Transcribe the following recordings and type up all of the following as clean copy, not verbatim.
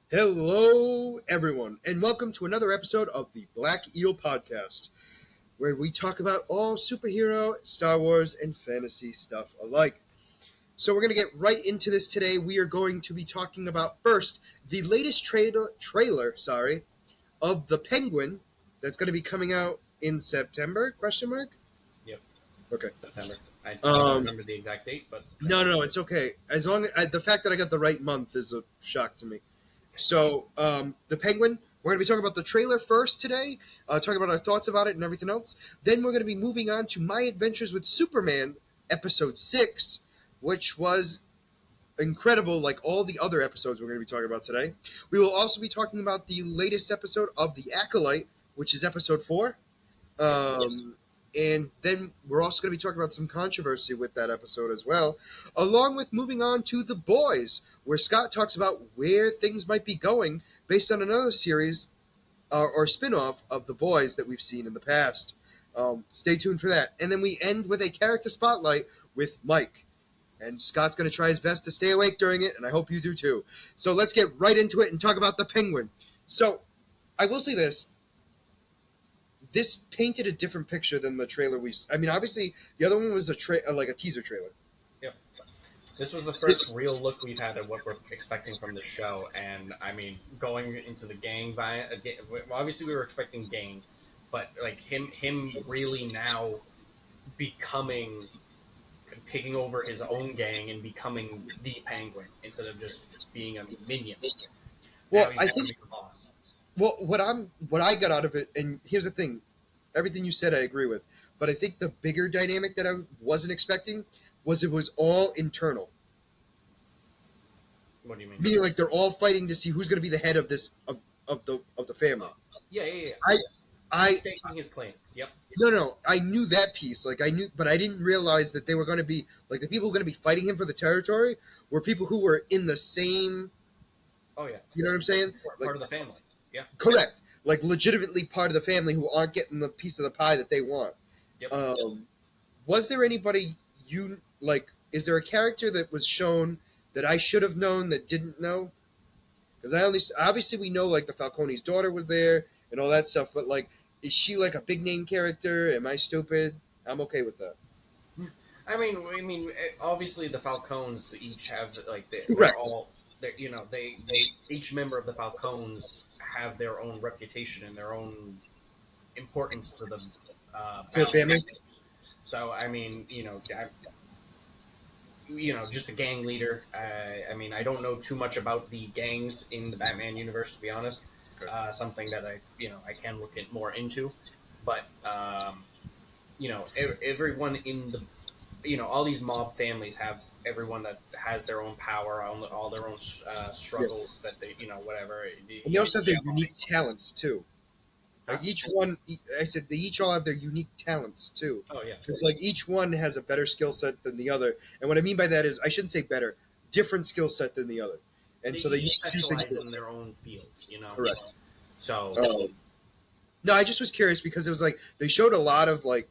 Hello, everyone, and welcome to another episode of the Black Eel Podcast, where we talk about all superhero, Star Wars, and fantasy stuff alike. So we're going to get right into this today. We are going to be talking about first the latest trailer, of the Penguin that's going to be coming out in September? Question mark. Yep, Okay. September. I don't Um, remember the exact date, but no, it's okay. As long as the fact that I got the right month is a shock to me. So, the Penguin, we're going to be talking about the trailer first today, talking about our thoughts about it and everything else. Then we're going to be moving on to My Adventures with Superman, episode 6, which was incredible like all the other episodes we're going to be talking about today. We will also be talking about the latest episode of The Acolyte, which is episode 4. yes. And then we're also going to be talking about some controversy with that episode as well, along with moving on to The Boys, where Scott talks about where things might be going based on another series or spin-off of The Boys that we've seen in the past. Stay tuned for that. And then we end with a character spotlight with Mike. And Scott's going to try his best to stay awake during it, and I hope you do too. So let's get right into it and talk about the Penguin. So I will say this painted a different picture than the trailer obviously the other one was like a teaser trailer. Yep. This was the first real look we've had at what we're expecting from the show, and I mean, going into the gang obviously we were expecting gang, but like him really now becoming taking over his own gang and becoming the Penguin instead of just being a minion. Well, now he's I becoming think the boss. well what I got out of it, and here's the thing, everything you said I agree with, but I think the bigger dynamic that I wasn't expecting was it was all internal. What do you mean? Meaning like they're all fighting to see who's going to be the head of this of the family. Yeah. I He's staking his claim. Yep. No, I knew that piece. Like I knew, but I didn't realize that they were going to be like the people who were going to be fighting him for the territory were people who were in the same. Oh yeah. You know what I'm saying? Part of the family. Yeah. Correct. Like legitimately part of the family who aren't getting the piece of the pie that they want. Yep. Was there anybody you like? Is there a character that was shown that I should have known that didn't know? Because obviously we know like the Falcone's daughter was there and all that stuff, but like, is she like a big name character? Am I stupid? I'm okay with that. I mean, obviously the Falcons each have like they're Correct. all they each member of the Falcons have their own reputation and their own importance to the For the family. So I mean, just a gang leader. I mean, I don't know too much about the gangs in the Batman universe, to be honest. Something that I can look at more into, but everyone in the all these mob families have everyone that has their own power, all their own struggles that they whatever. And they also have their unique talents too. Like each one, I said they each all have their unique talents too. Oh yeah, It's like each one has a better skill set than the other, and what I mean by that is I shouldn't say better, different skill set than the other, and so they each each do specialize things. in their own field. Correct. So No, I just was curious because it was like they showed a lot of like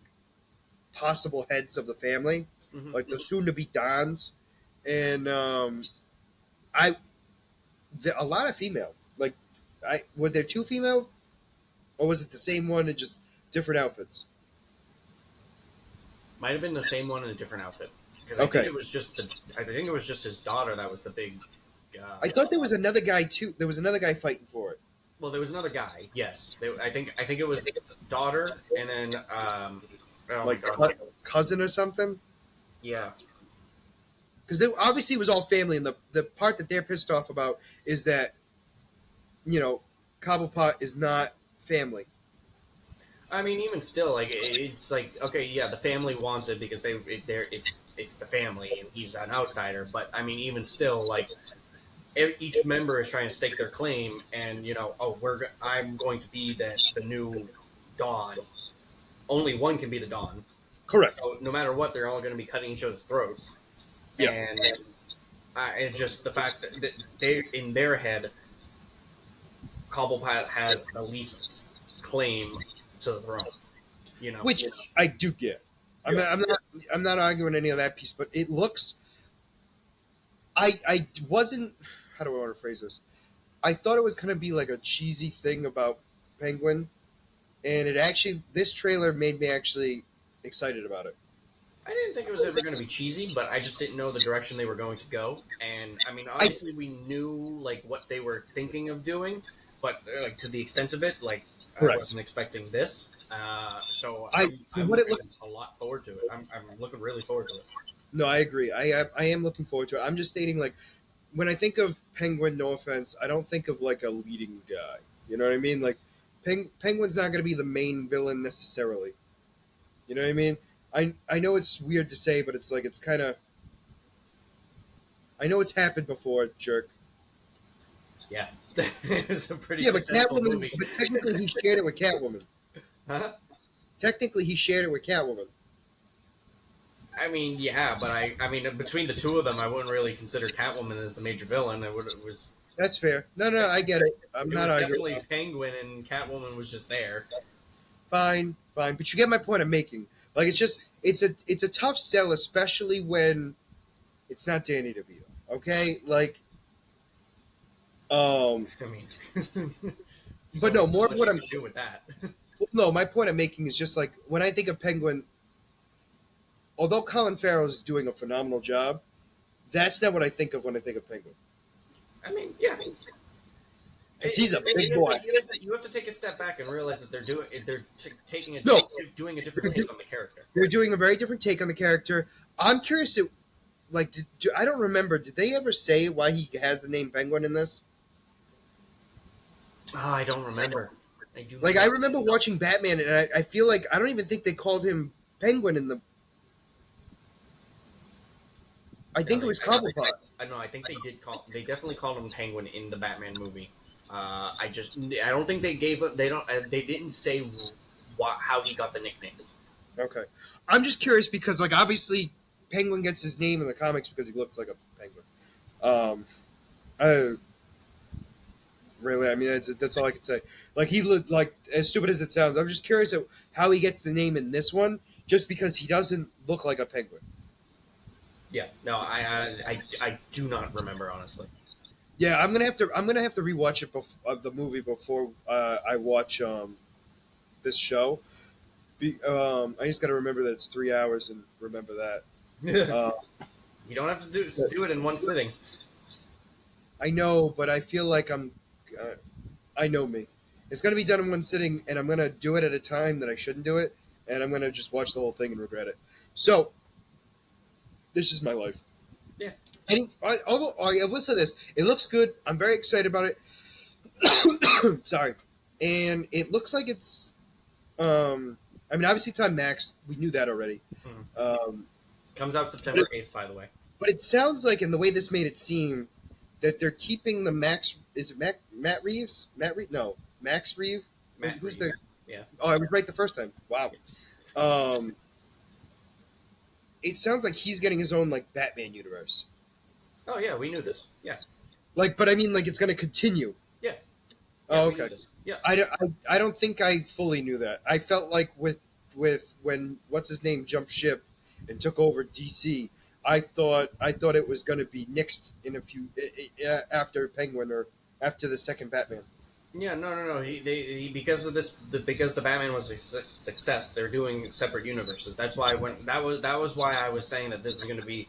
possible heads of the family, like the soon-to-be Dons, and a lot of female. Like, were there two female, or was it the same one and just different outfits? might have been the same one in a different outfit because Okay. I think it was just his daughter that was the big. I thought there was another guy too. There was another guy fighting for it. Well, there was another guy. Yes, I think it was daughter, and then Like cousin or something. yeah, Because obviously it was all family, and the part that they're pissed off about is that, Cobblepot is not family. I mean, even still, like it's like okay, yeah, the family wants it because it's the family and he's an outsider. But I mean, even still, like each member is trying to stake their claim, and I'm going to be the new Dawn. Only one can be the Dawn. Correct. So no matter what, they're all going to be cutting each other's throats. Yeah. And just the fact that they in their head, Cobblepot has the least claim to the throne. Which I do get. I'm not arguing any of that piece, but it looks. I wasn't. How do I want to phrase this? I thought it was gonna be like a cheesy thing about Penguin, and it actually this trailer made me actually excited about it. I didn't think it was ever going to be cheesy, but I just didn't know the direction they were going to go. And I mean, I obviously, we knew like what they were thinking of doing, but like to the extent of it, like I correct. wasn't expecting this. So I for I'm what it looking looks. a lot forward to it. I'm looking really forward to it. No, I agree. I am looking forward to it. I'm just stating like when I think of Penguin, no offense, I don't think of like a leading guy. You know what I mean? Like Penguin's not going to be the main villain necessarily. You know what I mean? I know it's weird to say, but it's like it's kind of I know it's happened before, jerk. Yeah, it's a pretty Yeah, but successful Catwoman. movie. But technically, he shared it with Catwoman. Huh? Technically, he shared it with Catwoman. I mean, yeah, but I mean, between the two of them, I wouldn't really consider Catwoman as the major villain. It was That's fair. No, no, I get it. I'm it not was arguing. definitely Penguin, and Catwoman was just there. Fine, fine. But you get my point I'm making. Like it's a tough sell, especially when it's not Danny DeVito. Okay, like um, I mean, but so no, so more of much what you I'm can do with that. no, my point I'm making is just like when I think of Penguin, although Colin Farrell is doing a phenomenal job, that's not what I think of when I think of Penguin I mean, yeah, because he's a big you have boy. to you have to take a step back and realize that taking a No, doing a different take on the character. they're doing a very different take on the character. I'm curious. Like, I don't remember. Did they ever say why he has the name Penguin in this? Oh, I don't remember. I do Like, I not. remember watching Batman, and I feel like I don't even think they called him Penguin in the. I No, think it was Cobblepot. I know. I think they did call. They definitely called him Penguin in the Batman movie. I don't think they gave. They don't. They didn't say how he got the nickname. Okay, I'm just curious because, like, obviously, Penguin gets his name in the comics because he looks like a penguin. Um, I really, I mean, that's all I can say. Like, he looked like as stupid as it sounds. I'm just curious at how he gets the name in this one, just because he doesn't look like a penguin. Yeah. No, I do not remember honestly. Yeah, I'm gonna have to rewatch the movie before I watch this show. I just got to remember that it's 3 hours and remember that. You Uh, don't have to do it in one sitting. I know, but I feel like Uh, I know me. It's gonna be done in one sitting, and I'm gonna do it at a time that I shouldn't do it, and I'm gonna just watch the whole thing and regret it. So this is my life. Yeah. Although I will say this, it looks good. I'm very excited about it. Sorry, and it looks like it's. I mean, obviously it's on Max. We knew that already. Mhm. Um, Comes out but it, September 8th, by the way. but it sounds like, in the way this made it seem, that they're keeping the Max. Is it Matt Reeves? Matt Reeves? No, Max Reeves. Matt Who's Reeves. the? Yeah. Oh, I was right the first time. Wow. Um, it sounds like he's getting his own like Batman universe. Oh yeah, we knew this. Yeah. Like, but I mean, like it's going to continue. Yeah. Yeah, Oh, we knew okay. this. Yeah. I don't think I fully knew that. I felt like with when what's his name jumped ship and took over DC. I thought it was going to be nixed in a few after Penguin or after the second Batman. Yeah, no. Because of because the Batman was a success, they're doing separate universes. That's why when that was why I was saying that this is going to be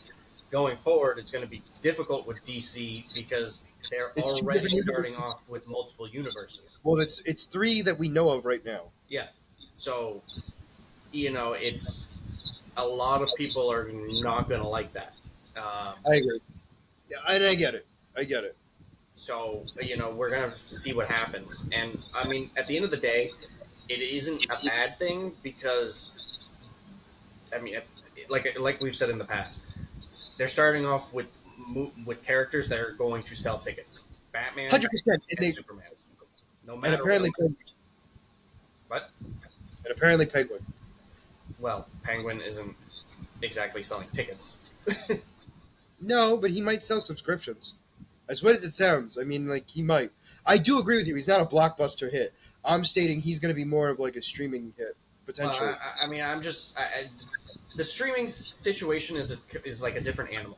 going forward. It's going to be difficult with DC because they're It's two already different starting universes. off with multiple universes. Well, it's three that we know of right now. Yeah, so it's a lot of people are not going to like that. I agree. Yeah, and I get it. I get it. So we're gonna see what happens, and I mean, at the end of the day, it isn't a bad thing because I mean, like we've said in the past, they're starting off with characters that are going to sell tickets. Batman 100%. and Superman, no And matter apparently what. and apparently Penguin. Well, Penguin isn't exactly selling tickets. No, but he might sell subscriptions. As weird as it sounds, I mean, like he might. I do agree with you. He's not a blockbuster hit. I'm stating he's going to be more of like a streaming hit Well, potentially. I mean, the streaming situation is like a different animal.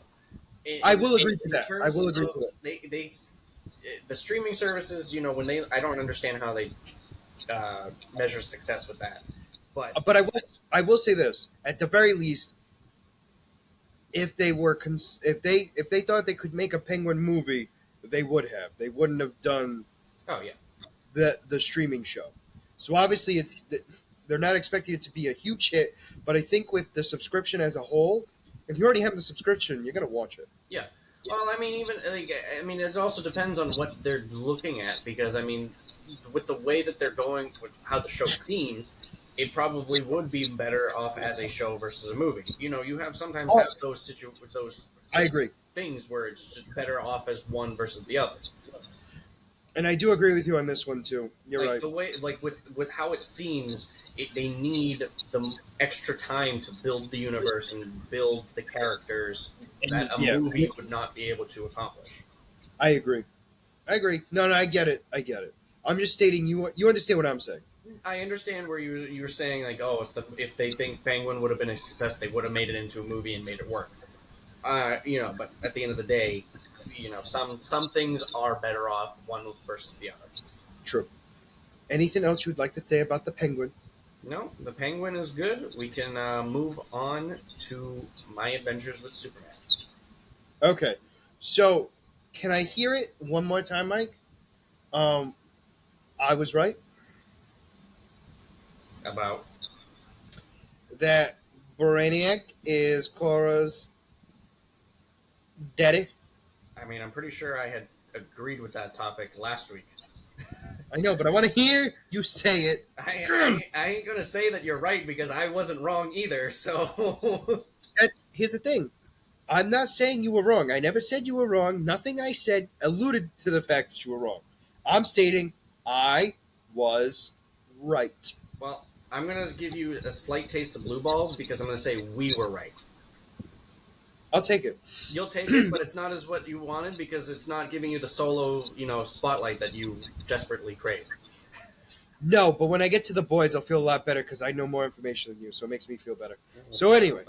I will agree to In that. I terms will agree to of that. they the streaming services, when they, I don't understand how they measure success with that, but But I will say this: at the very least, if they thought they could make a Penguin movie, they would have. They wouldn't have done oh yeah, the streaming show. So obviously, they're not expecting it to be a huge hit. But I think with the subscription as a whole, if you already have the subscription, you're gonna watch it. yeah. Well, I mean, even like, I mean, it also depends on what they're looking at because I mean, with the way that they're going, with how the show seems, it probably would be better off as a show versus a movie. You have sometimes Oh, have those I agree, things where it's just better off as one versus the other. and I do agree with you on this one too. You're Like right. the way, like with how it seems, they need the extra time to build the universe and build the characters that And a yeah, movie would not be able to accomplish. I agree. I agree. No, no, I get it. I get it. I'm just stating you understand what I'm saying. I understand where you were saying like, oh, if they think Penguin would have been a success, they would have made it into a movie and made it work. But at the end of the day, some things are better off one versus the other. True. Anything else you'd like to say about the Penguin? No, the Penguin is good. We can move on to My Adventures with Superman. Okay. So, can I hear it one more time, Mike? Um, I was right About, that Brainiac is Cora's daddy. I mean, I'm pretty sure I had agreed with that topic last week. I know, but I want to hear you say it. I ain't gonna say that you're right because I wasn't wrong either. So Here's the thing. I'm not saying you were wrong. I never said you were wrong. Nothing I said alluded to the fact that you were wrong. I'm stating I was right. well, I'm gonna give you a slight taste of blue balls because I'm gonna say we were right. I'll take it. You'll take it, but it's not as what you wanted because it's not giving you the solo, spotlight that you desperately crave. No, but when I get to the boys, I'll feel a lot better because I know more information than you, so it makes me feel better. So anyway,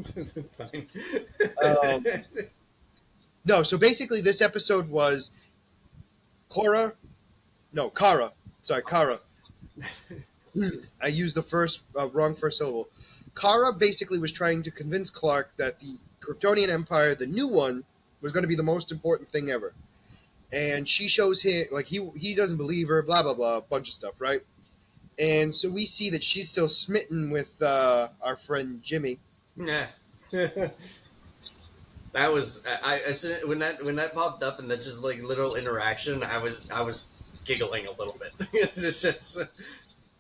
That's fine. um, no. So basically, this episode was Cora. No, Kara. Sorry, Kara. I used the wrong first syllable. Kara basically was trying to convince Clark that the Kryptonian Empire, the new one, was going to be the most important thing ever. And she shows him like he doesn't believe her, blah blah blah, a bunch of stuff, right? And so we see that she's still smitten with our friend Jimmy. Yeah. That was when that popped up and that just like little interaction. I was giggling a little bit. It's just,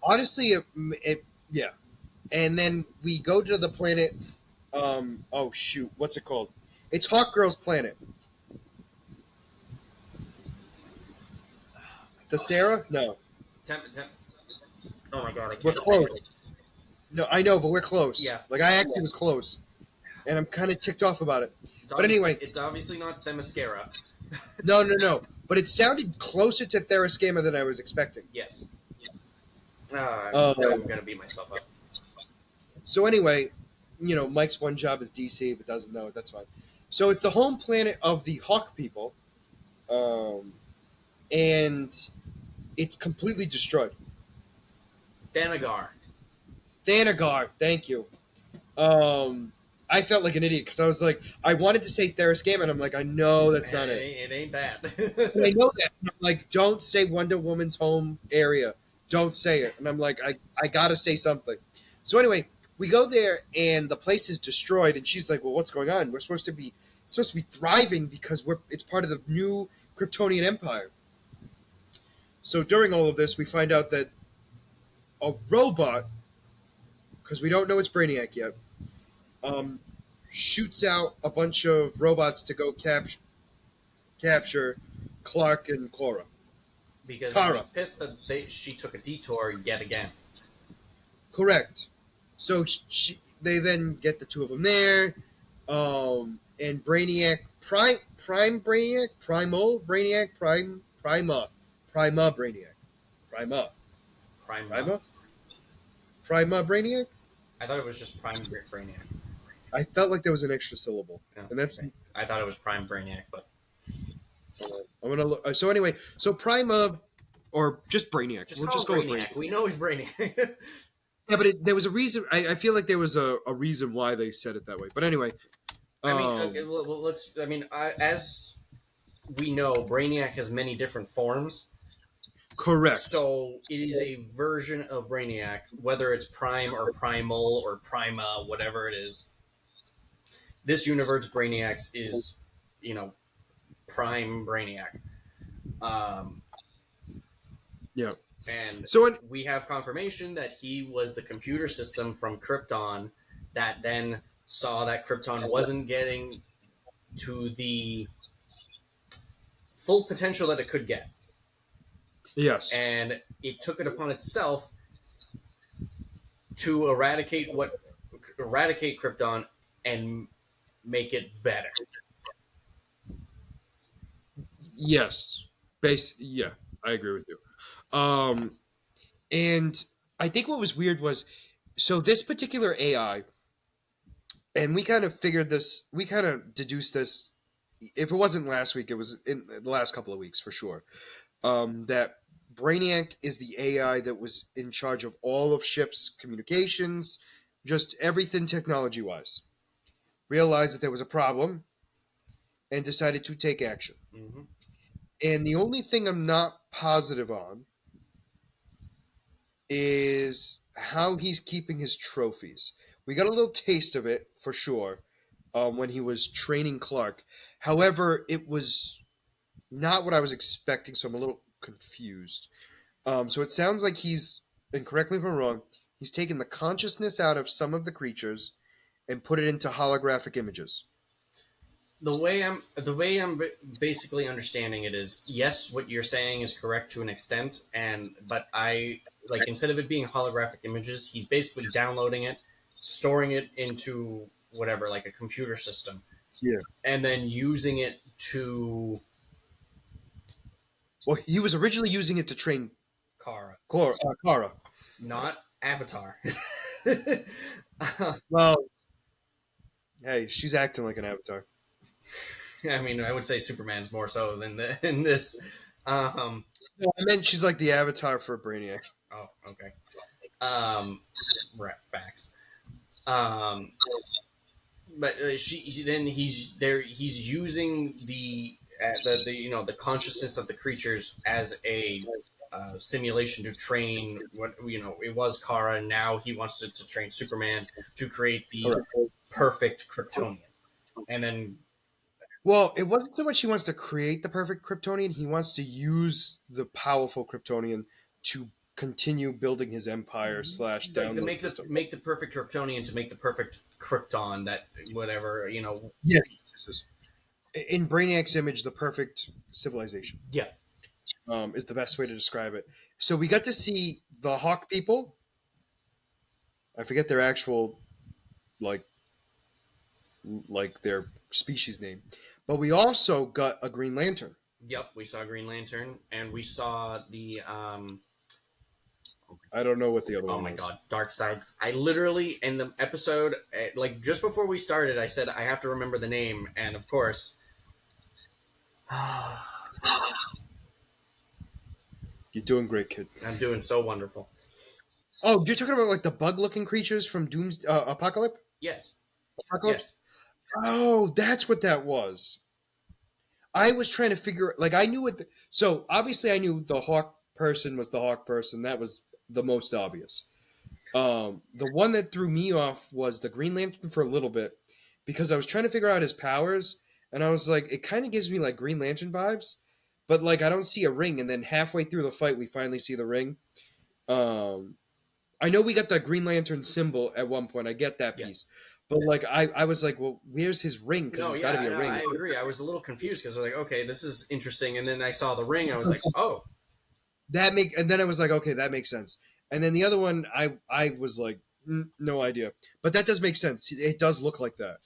Honestly, yeah. And then we go to the planet. Oh shoot, what's it called? It's Hawk Girl's planet. The Sarah? No, oh my god, I we're can't. close. No, I know, but we're close. Yeah, Like I actually was close, and I'm kind of ticked off about it. But anyway, it's obviously not the mascara. no, no, no. But it sounded closer to Therascama than I was expecting. Yes. Um, I'm gonna beat myself up. So anyway, Mike's one job is DC, but doesn't know it. That's fine. So it's the home planet of the Hawk people, and it's completely destroyed. Thanagar. Thanagar, thank you. Um, I felt like an idiot because I was like, I wanted to say Therascama, and I'm like, I know that's not it. It ain't that. And I know that. And I'm like, don't say Wonder Woman's home area. Don't say it. And I'm like, I gotta say something. So anyway, we go there and the place is destroyed, and she's like, well, what's going on? We're supposed to be thriving because it's part of the new Kryptonian Empire. So during all of this, we find out that a robot, because we don't know it's Brainiac yet, um, shoots out a bunch of robots to go capture Clark and Cora. Because I was Kara. pissed that she took a detour yet again. Correct. So they then get the two of them there, and Brainiac, Prime Brainiac, Primal Brainiac, Prima Brainiac, Prima, Prime. Prima, Prima Brainiac. I thought it was just Prime Brainiac. I felt like there was an extra syllable, No, and that's okay. I thought it was Prime Brainiac, but I'm gonna look. So anyway, so Prime or just Brainiac. Just We'll call just him go with Brainiac. Brainiac. We know he's Brainiac. Yeah, but there was a reason. I feel like there was a reason why they said it that way. But anyway, I mean, um, let's. I mean, as we know, Brainiac has many different forms. correct. So it is a version of Brainiac, whether it's Prime or Primal or Prima, whatever it is. This universe, Brainiac is, you know, Prime Brainiac. Um, Yeah. and So in, we have confirmation that he was the computer system from Krypton that then saw that Krypton wasn't getting to the full potential that it could get. yes, And it took it upon itself to eradicate Krypton and make it better. yes, yeah, I agree with you. And I think what was weird was so this particular AI, and we kind of figured this, we kind of deduced this. If it wasn't last week, it was in the last couple of weeks for sure. That Brainiac is the AI that was in charge of all of ship's communications, just everything technology wise. Realized that there was a problem and decided to take action. Mm-hmm. And the only thing I'm not positive on is how he's keeping his trophies. We got a little taste of it for sure when he was training Clark. However, it was not what I was expecting, so I'm a little confused. So it sounds like he's, and correct me if I'm wrong, he's taken the consciousness out of some of the creatures and put it into holographic images. The way I'm basically understanding it is yes, what you're saying is correct to an extent, and but I like instead of it being holographic images, he's basically downloading it, storing it into whatever like a computer system, Yeah. and then using it to Well, he was originally using it to train Kara, Kara. not Avatar. Well, hey, she's acting like an avatar. I mean, I would say Superman's more so than this. Um, No, I meant she's like the avatar for Brainiac. oh, okay. Um, right, facts. Um, but then he's there. He's using the the consciousness of the creatures as a simulation to train what it was Kara. And now he wants to train Superman to create the Correct. perfect Kryptonian, and then Well, it wasn't so much he wants to create the perfect Kryptonian, he wants to use the powerful Kryptonian to continue building his empire slash like the download system. make the perfect Kryptonian to make the perfect Krypton that whatever Yes, this is in Brainiac's image, the perfect civilization yeah. is the best way to describe it. So we got to see the Hawk people. I forget their actual like their species name, but we also got a Green Lantern. Yep, we saw Green Lantern, and we saw the I don't know what the other oh one my was. god, Dark Sides. I literally in the episode, like just before we started, I said I have to remember the name, and of course, I'm You're doing great, kid. doing so wonderful. Oh, you're talking about like the bug-looking creatures from Doom's Apocalypse? Yes, Apocalypse? yes, Oh, that's what that was. I was trying to figure like I knew what so obviously I knew the Hawk person was the Hawk person. That was the most obvious. The one that threw me off was the Green Lantern for a little bit because I was trying to figure out his powers and I was like it kind of gives me like Green Lantern vibes, but like I don't see a ring and then halfway through the fight we finally see the ring. Um I know we got the Green Lantern symbol at one point. I get that yeah. piece. But like I was like, well, where's his ring? Because No, there's got to yeah, be a no, ring. I agree. I was a little confused because I was like, okay, this is interesting, and then I saw the ring. I was like, oh, And then I was like, okay, that makes sense. And then the other one, I was like, no idea. But that does make sense. It does look like that.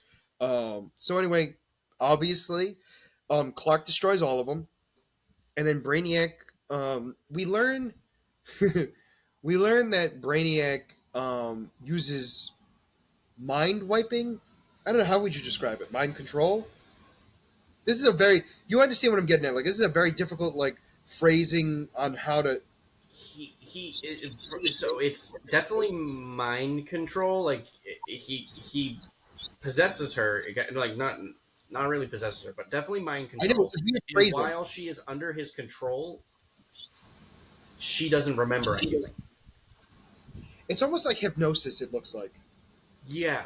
So anyway, obviously, Clark destroys all of them, and then Brainiac. We learn we learn that Brainiac uses mind wiping. I don't know how would you describe it. Mind control. This is a very you understand what I'm getting at. Like this is a very difficult like phrasing on how to. So it's definitely mind control. Like he possesses her, like not really possesses her, but definitely mind I know control. it's a weird And phrasing. while she is under his control, she doesn't remember anything. It's almost like hypnosis. It looks Yeah,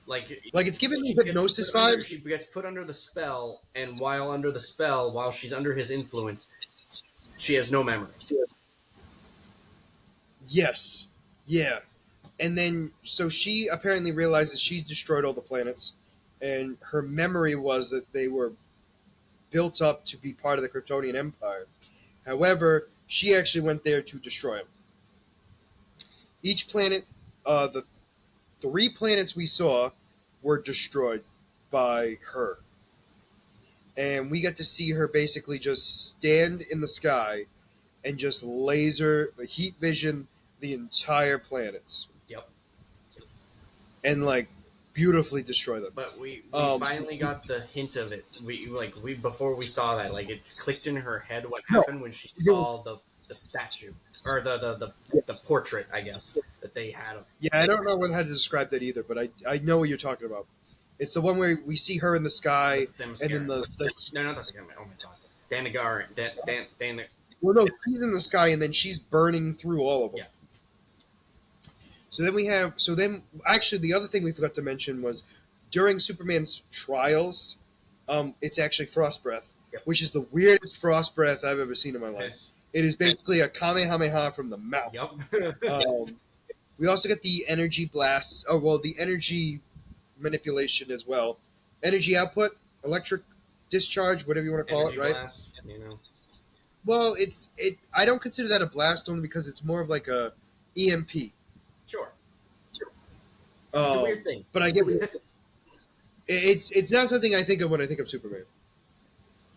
like like it's giving me she gets hypnosis put under vibes. she gets put under the spell, and while under the spell, while she's under his influence, she has no memory. Yes, yeah, and then so she apparently realizes she destroyed all the planets, and her memory was that they were built up to be part of the Kryptonian Empire. However, she actually went there to destroy them. Each planet, the three planets we saw, were destroyed by her, and we got to see her basically just stand in the sky and just laser the heat vision the entire planets Yep. and like beautifully destroy them. But we Um, finally got the hint of it. We before we saw that, like it clicked in her head what no, happened when she there was- saw the statue or the portrait, I guess, that they had of yeah, I don't know how to describe that either, but I know what you're talking about. It's the one where we see her in the sky, with the and then Themyscira. No, not the oh my god, Danagar, Dan, well, no, she's in the sky, and then she's burning through all of them. yeah, So then actually the other thing we forgot to mention was during Superman's trials, it's actually frost breath, yep, which is the weirdest frost breath I've ever seen in my life. yes, It is basically a kamehameha from the mouth. yep, We also get the energy blasts. Oh well, the energy manipulation as well. Energy output, electric discharge, whatever you want to call energy it, right? blast, you know, Well, it. I don't consider that a blast only because it's more of like a EMP. sure, it's a Um, weird thing. but I get it's not something I think of when I think of Superman.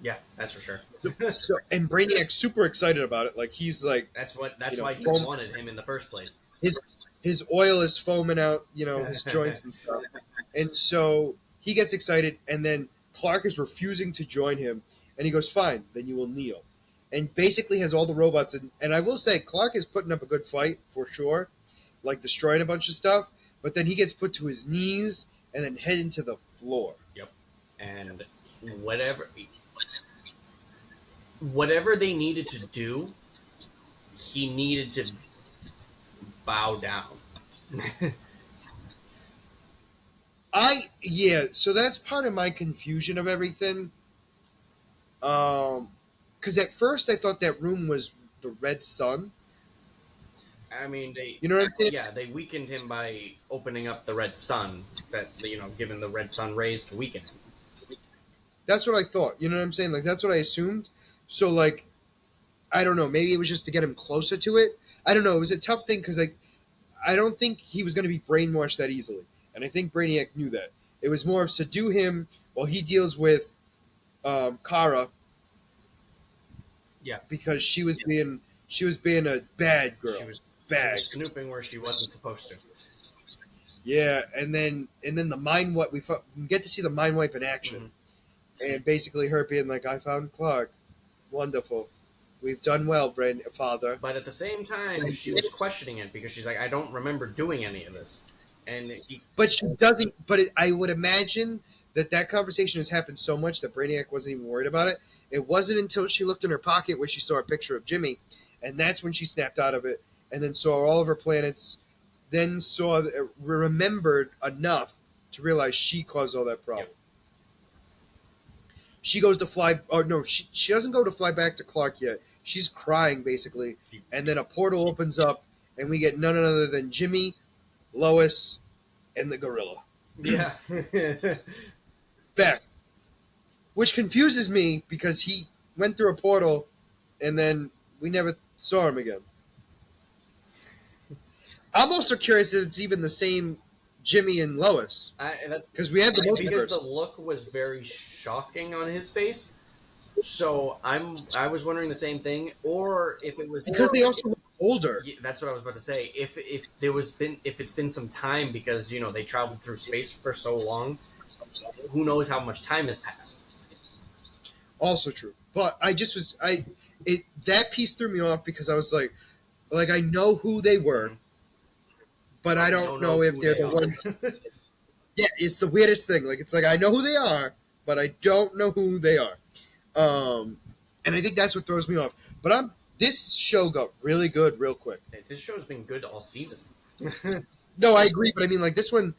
Yeah, that's for sure. So and Brainiac's super excited about it. Like he's like That's you know why he foam, wanted him in the first place. his his oil is foaming out, his joints and stuff. And so he gets excited, and then Clark is refusing to join him, and he goes, "Fine, then you will kneel." And basically has all the robots, and I will say Clark is putting up a good fight for sure, like destroying a bunch of stuff. But then he gets put to his knees and then head into the floor. Yep, and whatever they needed to do, he needed to bow down. So that's part of my confusion of everything. Because at first I thought that room was the Red Sun. I mean, they You know what I'm saying? yeah, they weakened him by opening up the red sun. That given the red sun rays to weaken him. That's what I thought. You know what I'm saying? Like that's what I assumed. So like, I don't know. Maybe it was just to get him closer to it. I don't know. It was a tough thing because like I don't think he was going to be brainwashed that easily, and I think Brainiac knew that. It was more of subdue him while he deals with Kara Yeah, because she was being a bad girl. she was snooping where she wasn't supposed to. Yeah, and then the mind wipe. We get to see the mind wipe in action, and basically her being like, "I found Clark, wonderful, we've done well, father." But at the same time, she was questioning it because she's like, I don't remember doing any of this, and But she doesn't. But I would imagine that conversation has happened so much that Brainiac wasn't even worried about it. It wasn't until she looked in her pocket where she saw a picture of Jimmy, and that's when she snapped out of it, and then saw all of her planets, then remembered enough to realize she caused all that problem. Yep. She goes to fly. Oh no, she doesn't go to fly back to Clark yet. She's crying basically, and then a portal opens up, and we get none other than Jimmy, Lois, and the gorilla yeah. back, which confuses me because he went through a portal, and then we never saw him again. I'm also curious if it's even the same Jimmy and Lois That's because we had the because the multiverse. look was very shocking on his face. So I was wondering the same thing, or if it was Because they also look older. Yeah, that's what I was about to say. If it's been some time because they traveled through space for so long, who knows how much time has passed? Also true. But I just was I it that piece threw me off because I was like I know who they were, Mm-hmm. but I I don't don't know know if who they're they the are. ones. Yeah, it's the weirdest thing. Like it's like I know who they are, but I don't know who they are. Um, and I think that's what throws me off. But I'm this show got really good real quick. This show's been good all season. No, I agree, but I mean like this one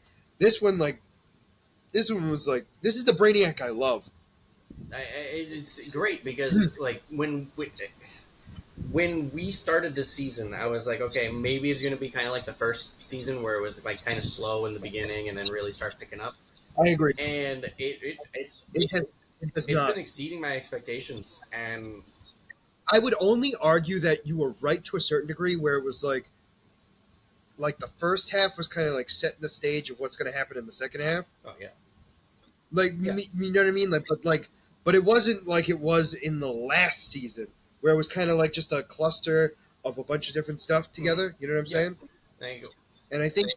was like this is the Brainiac I love. It's great because like when we started this season, I was like, okay, maybe it's going to be kind of like the first season where it was like kind of slow in the beginning and then really start picking up. I agree. And It has it has it's been not. exceeding my expectations. And I would only argue that you were right to a certain degree, where it was like the first half was kind of like setting the stage of what's going to happen in the second half. oh yeah, Like yeah, you know what I mean? But it wasn't like it was in the last season where it was kind of like just a cluster of a bunch of different stuff mm-hmm. together. You know what I'm Yeah. saying? There you go. And I think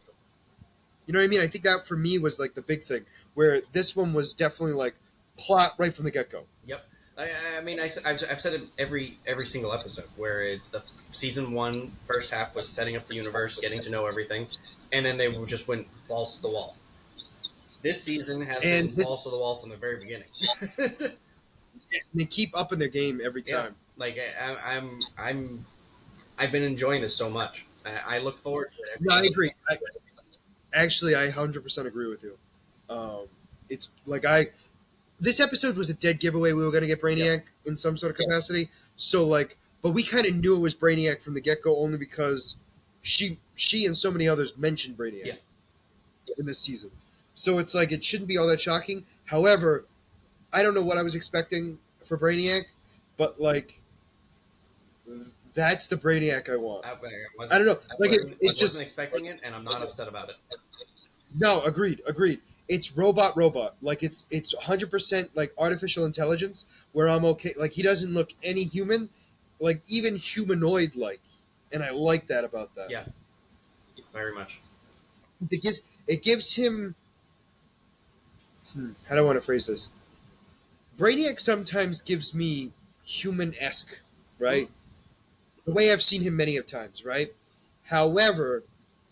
you know what I mean. I think that for me was like the big thing where this one was definitely like plot right from the get go. Yep. I mean, I've said it every single episode where the season one first half was setting up the universe, getting to know everything, and then they just went balls to the wall. This season has And been balls to the wall from the very beginning. they keep upping their game every Yeah, time. like I've been enjoying this so much. I look forward to it No, every I week. agree. Actually, I 100% agree with you. It's like I this episode was a dead giveaway we were going to get Yep. Brainiac in some sort of capacity. So like, but we kind of knew it was Brainiac from the get go only because she and so many others mentioned Brainiac Yeah. in this season. So it's like it shouldn't be all that shocking. However, I don't know what I was expecting for Brainiac, but like that's the Brainiac I want. I I wasn't don't know. Like it's wasn't just expecting it, and I'm not upset about it. no, agreed. It's robot. Like it's 100% like artificial intelligence where I'm okay. Like he doesn't look any human, like even humanoid like, and I like that about that. Yeah, very much. It gives him how do I want to phrase this? Brainiac sometimes gives me human esque, Hmm? right? The way I've seen him many of times, right? However,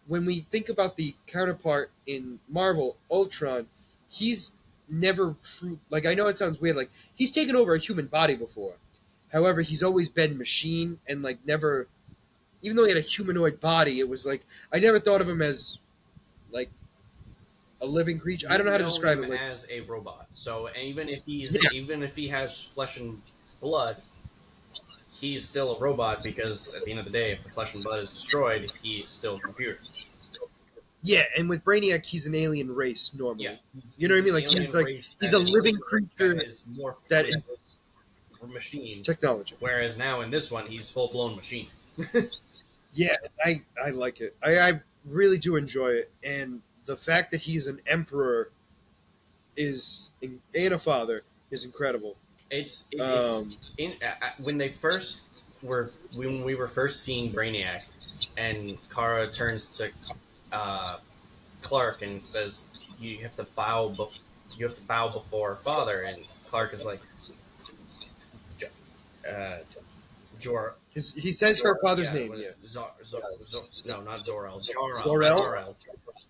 when we think about the counterpart in Marvel, Ultron, he's never true. Like I know it sounds weird. Like he's taken over a human body before. However, he's always been machine and like never. Even though he had a humanoid body, it was like I never thought of him as like a living creature. I You don't know how to know describe him it. Like as a robot, so yeah, even if he has flesh and blood, he's still a robot because at the end of the day, if the flesh and blood is destroyed, he's still a computer. yeah. And with Brainiac, he's an alien race Yeah, normally. You know what I he's mean? an Like alien race he's a living that creature is morphed that with is machine, technology. whereas now in this one, he's full blown machine. Yeah, I like it. I really do enjoy it, and the fact that he's an emperor is and a father is incredible. It's Um, in when they first were when we were first seeing Brainiac, and Kara turns to uh, Clark and says, "You have to you have to bow before Father," and Clark is like, uh, "Jor, he says her father's yeah, name. Yeah, no, not Zor-El, Jor-El, Sorel. Jor-El."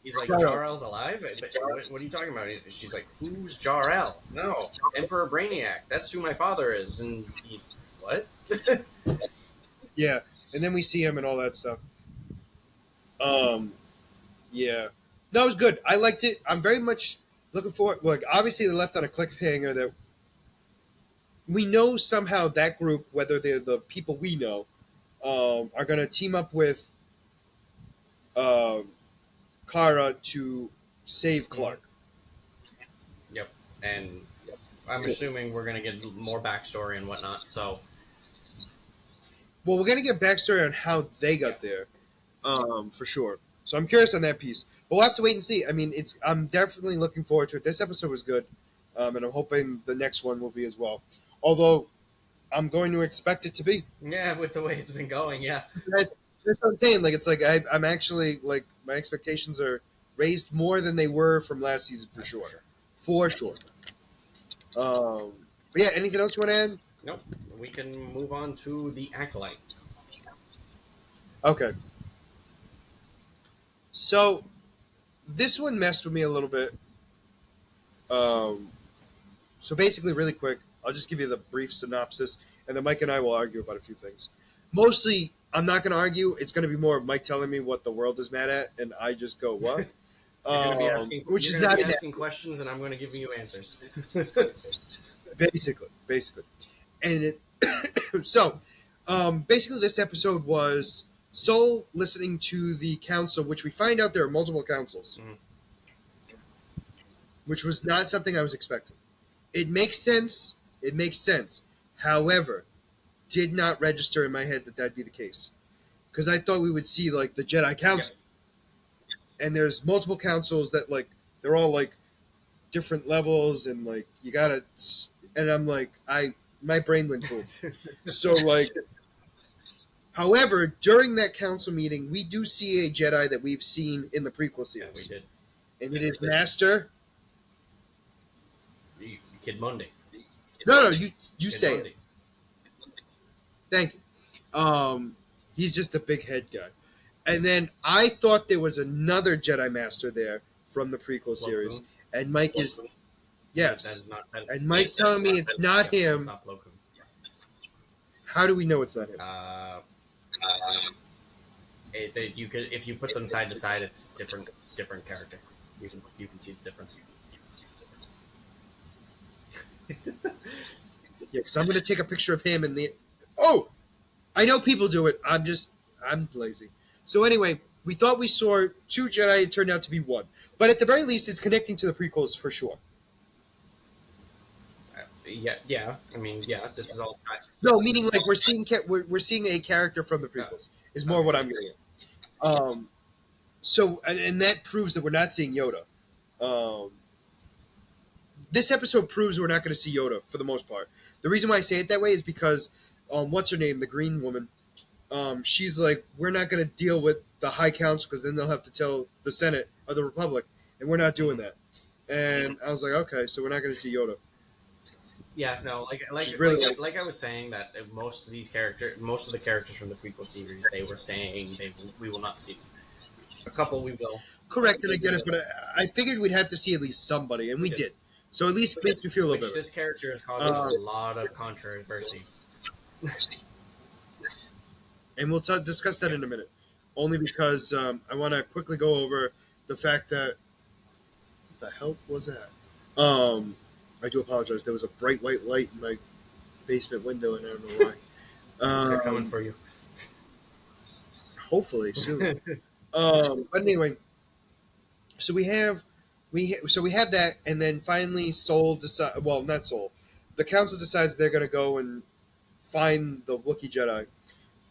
He's like, Sorel. Jor-El's alive? But what are you talking about? She's like, who's Jor-El? No, Emperor Brainiac. That's who my father is. And he's, what? Yeah, and then we see him and all that stuff. Um, yeah, no, it was good. I liked it. I'm very much looking forward. Look, obviously they left on a cliffhanger that we know somehow that group, whether they're the people we know, are going to team up with um, Kara to save Mhm. Clark. Yep. And I'm assuming we're going to get more backstory and whatnot. So, Well, we're gonna get backstory on how they yeah. got there, for sure. So I'm curious on that piece, but we'll have to wait and see. I mean, it's I'm definitely looking forward to it. This episode was good, and I'm hoping the next one will be as well. Although I'm going to expect it to be. Yeah, with the way it's been going, yeah. That, that's what I'm saying. Like it's like I'm actually like my expectations are raised more than they were from last season for That's for sure, sure. for sure. Um, But yeah, anything else you want to add? Nope. We can move on to the Acolyte. Okay. So this one messed with me a little bit. Um, so basically, really quick, I'll just give you the brief synopsis, and then Mike and I will argue about a few things. Mostly, I'm not going to argue. It's going to be more of Mike telling me what the world is mad at, and I just go, what? Which You're is going to not be an asking questions, and I'm going to give you answers. basically. And it so basically this episode was Soul listening to the council, which we find out there are multiple councils, Mhm. which was not something I was expecting. It makes sense. It makes sense. However, did not register in my head that that'd be the case because I thought we would see like the Jedi Yep. Council, and there's multiple councils that like they're all like different levels, and like you gotta, and I'm like my brain went boom. So like, however, during that council meeting, we do see a Jedi that we've seen in the prequel Yeah, we series, did. and it is Master. Kid Monday. No, you Kid say Monday. it. Thank you. He's just a big head guy. And then I thought there was another Jedi Master there from the prequel series, Plo and Mike is Koon. That yes, is not. and Mike's telling me it's not Yeah, it's him. not Plo Koon. How do we know it's not him? You could, if you put them side to side, it's different character. You can see the difference. Yeah, because I'm going to take a picture of him and the. Oh, I know people do it. I'm lazy. So anyway, we thought we saw two Jedi. It turned out to be one, but at the very least, it's connecting to the prequels for sure. Yeah. I mean, yeah. This is all. No, meaning like we're seeing a character from the prequels is more Okay. what I'm getting at. So and that proves that we're not seeing Yoda. Um, this episode proves we're not going to see Yoda for the most part. The reason why I say it that way is because what's her name, the green woman, she's like, we're not going to deal with the High Council because then they'll have to tell the Senate of the Republic, and we're not doing that. And I was like, okay, so we're not going to see Yoda. Yeah, no, Which is really like I was saying that most of the characters from the prequel series, they were saying we will not see them. A couple we will. correct, and I get it, but I figured we'd have to see at least somebody, and we did. So at least it makes me feel a little Which better. this character is causing a lot of controversy. And we'll discuss that in a minute. Only because I want to quickly go over the fact that what the hell was that? I do apologize. There was a bright white light in my basement window, and I don't know why. They're coming for you. Hopefully soon. But anyway, so we have that, and then finally, Soul decide. Well, not Soul. The council decides they're going to go and find the Wookiee Jedi,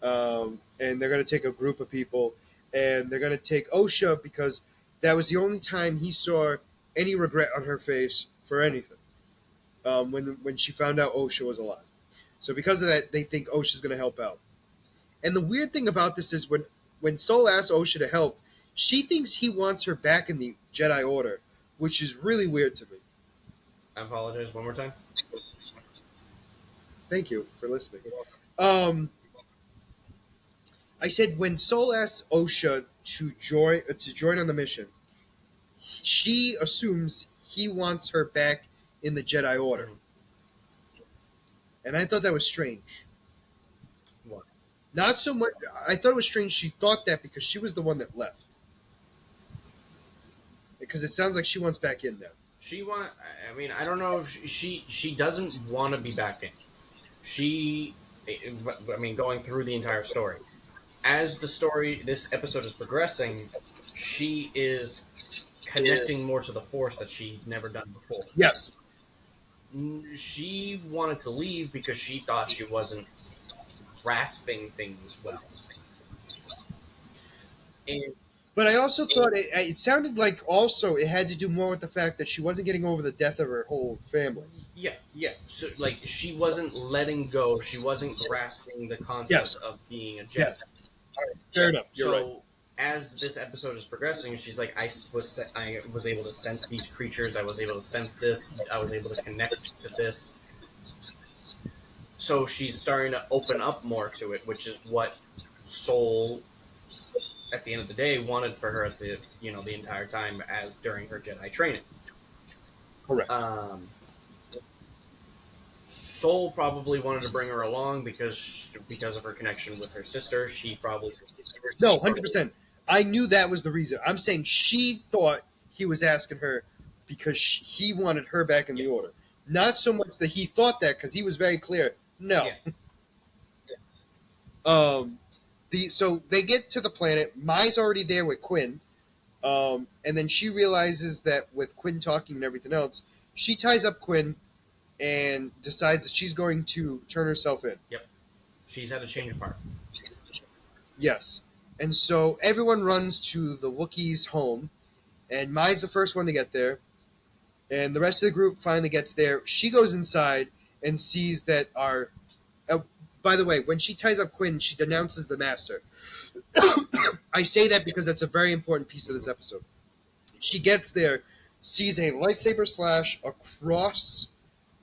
and they're going to take a group of people, and they're going to take Osha because that was the only time he saw any regret on her face for anything. When she found out Osha was alive, so because of that, they think Osha's going to help out. And the weird thing about this is when Soul asks Osha to help, she thinks he wants her back in the Jedi Order, which is really weird to me. I apologize one more time. Thank you for listening. I said when Soul asks Osha to join on the mission, she assumes he wants her back in the Jedi Order, and I thought that was strange. What? Not so much. I thought it was strange she thought that because she was the one that left. Because it sounds like she wants back in now. I mean, I don't know if she doesn't want to be back in. I mean, going through the entire story, as this episode is progressing, she is connecting more to the Force that she's never done before. Yes. She wanted to leave because she thought she wasn't grasping things well. And But I also thought it sounded like also it had to do more with the fact that she wasn't getting over the death of her whole family. yeah. So like she wasn't letting go. She wasn't grasping the concept of being a Jedi. Yes. All right. Fair enough. You're right. As this episode is progressing, she's like, I was able to sense these creatures. I was able to sense this. I was able to connect to this. So she's starting to open up more to it, which is what Soul, at the end of the day, wanted for her at the entire time as during her Jedi training. Correct. Um, Soul probably wanted to bring her along because of her connection with her sister. She probably No, 100%. I knew that was the reason. I'm saying she thought he was asking her because he wanted her back in yeah the order. Not so much that he thought that, because he was very clear. No. yeah Um, so they get to the planet. Mai's already there with Quinn. And then she realizes that with Quinn talking and everything else, she ties up Quinn and decides that she's going to turn herself in. yep. She's had a change of heart. Yes. And so everyone runs to the Wookiee's home, and Mai's the first one to get there. And the rest of the group finally gets there. She goes inside and sees that our. Uh, by the way, when she ties up Quinn, she denounces the Master. I say that because that's a very important piece of this Mm-hmm. episode. She gets there, sees a lightsaber slash across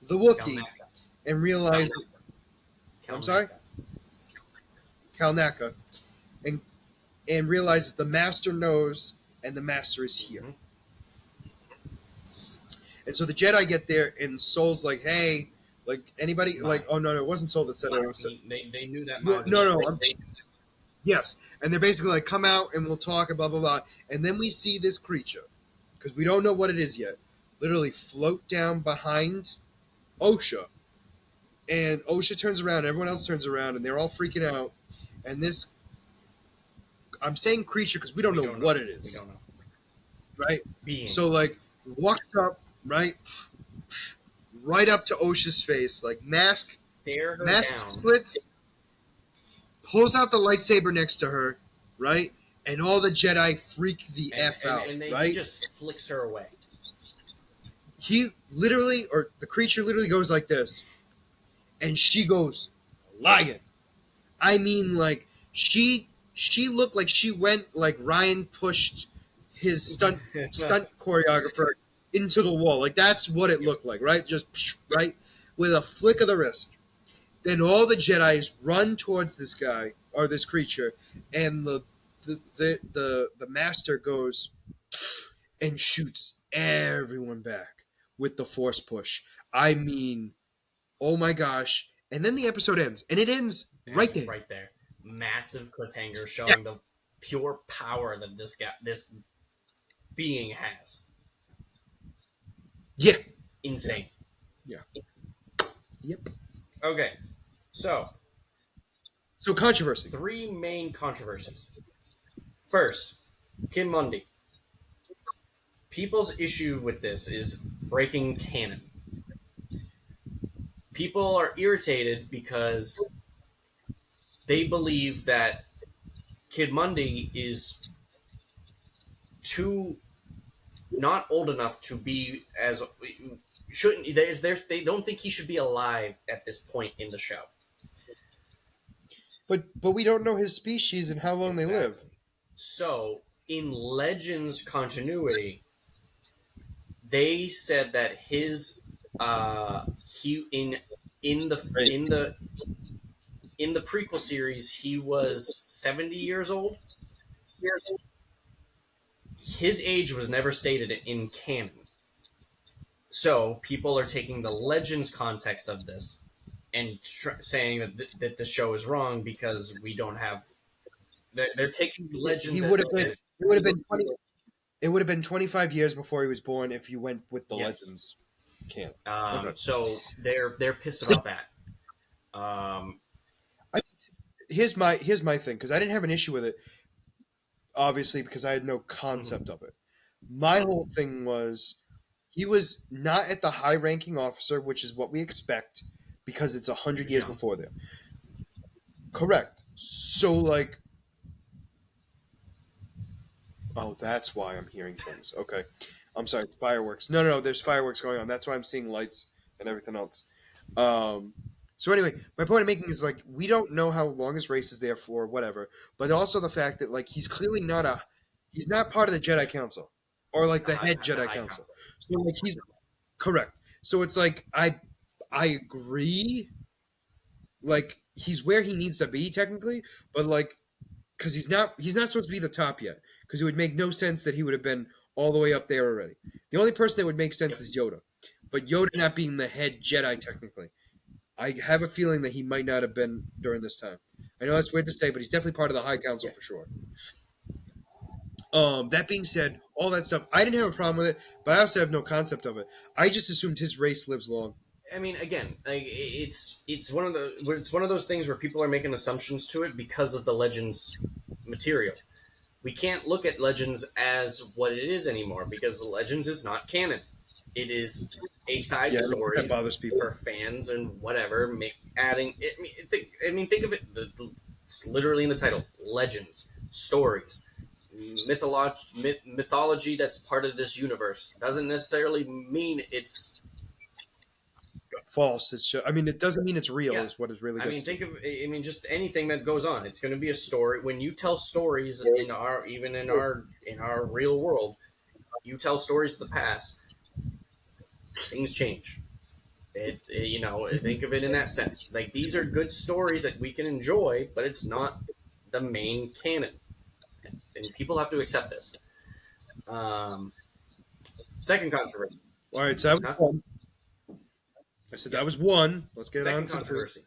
the Wookiee, Kalnaka. and realizes. I'm sorry? Kalnaka. Kalnaka. And, and realizes the Master knows, and the Master is here. Mm-hmm. And so the Jedi get there, and Soul's like, hey, like, anybody? Mai. Like, oh, no, it wasn't Soul that said it. It was, They knew that no, Mai was no, there. no. Yes. And they're basically like, come out and we'll talk, and blah, blah, blah. And then we see this creature, because we don't know what it is yet, literally float down behind Osha. And Osha turns around, everyone else turns around, and they're all freaking out. And this, I'm saying creature because we don't know what it We is, don't know. right? Being. So, like, walks up, right? Right up to Osha's face, like, Stare her mask down. slits, pulls out the lightsaber next to her, right? And all the Jedi freak the F out, And he right? just flicks her away. He literally, or the creature literally goes like this, and she goes, lying. I mean, like, she looked like she went like Ryan pushed his stunt choreographer into the wall. Like, that's what it looked like, right? Just right with a flick of the wrist. Then all the Jedi's run towards this guy or this creature, and the master goes and shoots everyone back with the force push. I mean, oh my gosh! And then the episode ends, and it ends And right it's there. right there. Massive cliffhanger Yeah, showing the pure power that this being has. yeah, Insane. yeah. Yep. Okay, so So controversy. 3 main controversies. First, Kim Mundy. People's issue with this is breaking canon. People are irritated because they believe that Kid Mundy is too not old enough to be as shouldn't they don't think he should be alive at this point in the show. But we don't know his species and how long they live. Exactly. So in Legends continuity, they said that his he Right. in the prequel series he was 70 years old. His age was never stated in canon. So people are taking the Legends context of this and saying that the show is wrong because we don't have. They're taking He Legends as would have been. canon. It would have been 20. It would have been 25 years before he was born if you went with the Yes. Legends camp. Okay. So they're pissed about that. I, here's my thing, because I didn't have an issue with it, obviously, because I had no concept of it. My whole thing was he was not at the high ranking officer, which is what we expect, because it's 100 years Young. before them. Correct. So, like, oh, that's why I'm hearing things. Okay. I'm sorry. It's fireworks. No, no, no. There's fireworks going on. That's why I'm seeing lights and everything else. Um, so anyway, my point I'm making is, like, we don't know how long his race is there for, whatever. But also the fact that, like, he's clearly he's not part of the Jedi Council or like the head The Jedi High Council. Council. So, like, he's correct. So it's like I agree. Like he's where he needs to be technically, but like because he's not supposed to be the top yet. Because it would make no sense that he would have been all the way up there already. The only person that would make sense Yep. is Yoda, but Yoda not being the head Jedi technically, I have a feeling that he might not have been during this time. I know that's weird to say, but he's definitely part of the High Council Yeah. for sure. That being said, all that stuff, I didn't have a problem with it, but I also have no concept of it. I just assumed his race lives long. I mean, again, like it's one of those things where people are making assumptions to it because of the Legends material. We can't look at Legends as what it is anymore because Legends is not canon. It is a side Yeah, I don't think that story bothers people. for fans and whatever. Adding it. Think of it. It's literally in the title: Legends, stories, mythology that's part of this universe. Doesn't necessarily mean it's False. It's just, I mean, it doesn't mean it's real. yeah. Is what it really I gets mean, to. think of just anything that goes on. It's going to be a story. When you tell stories in our even in our real world, you tell stories of the past. Things change. Think of it in that sense. Like these are good stories that we can enjoy, but it's not the main canon, and people have to accept this. Um, Second controversy. All right, so that was Huh? one. I said Yep. that was one. Let's get on Second to two. controversy.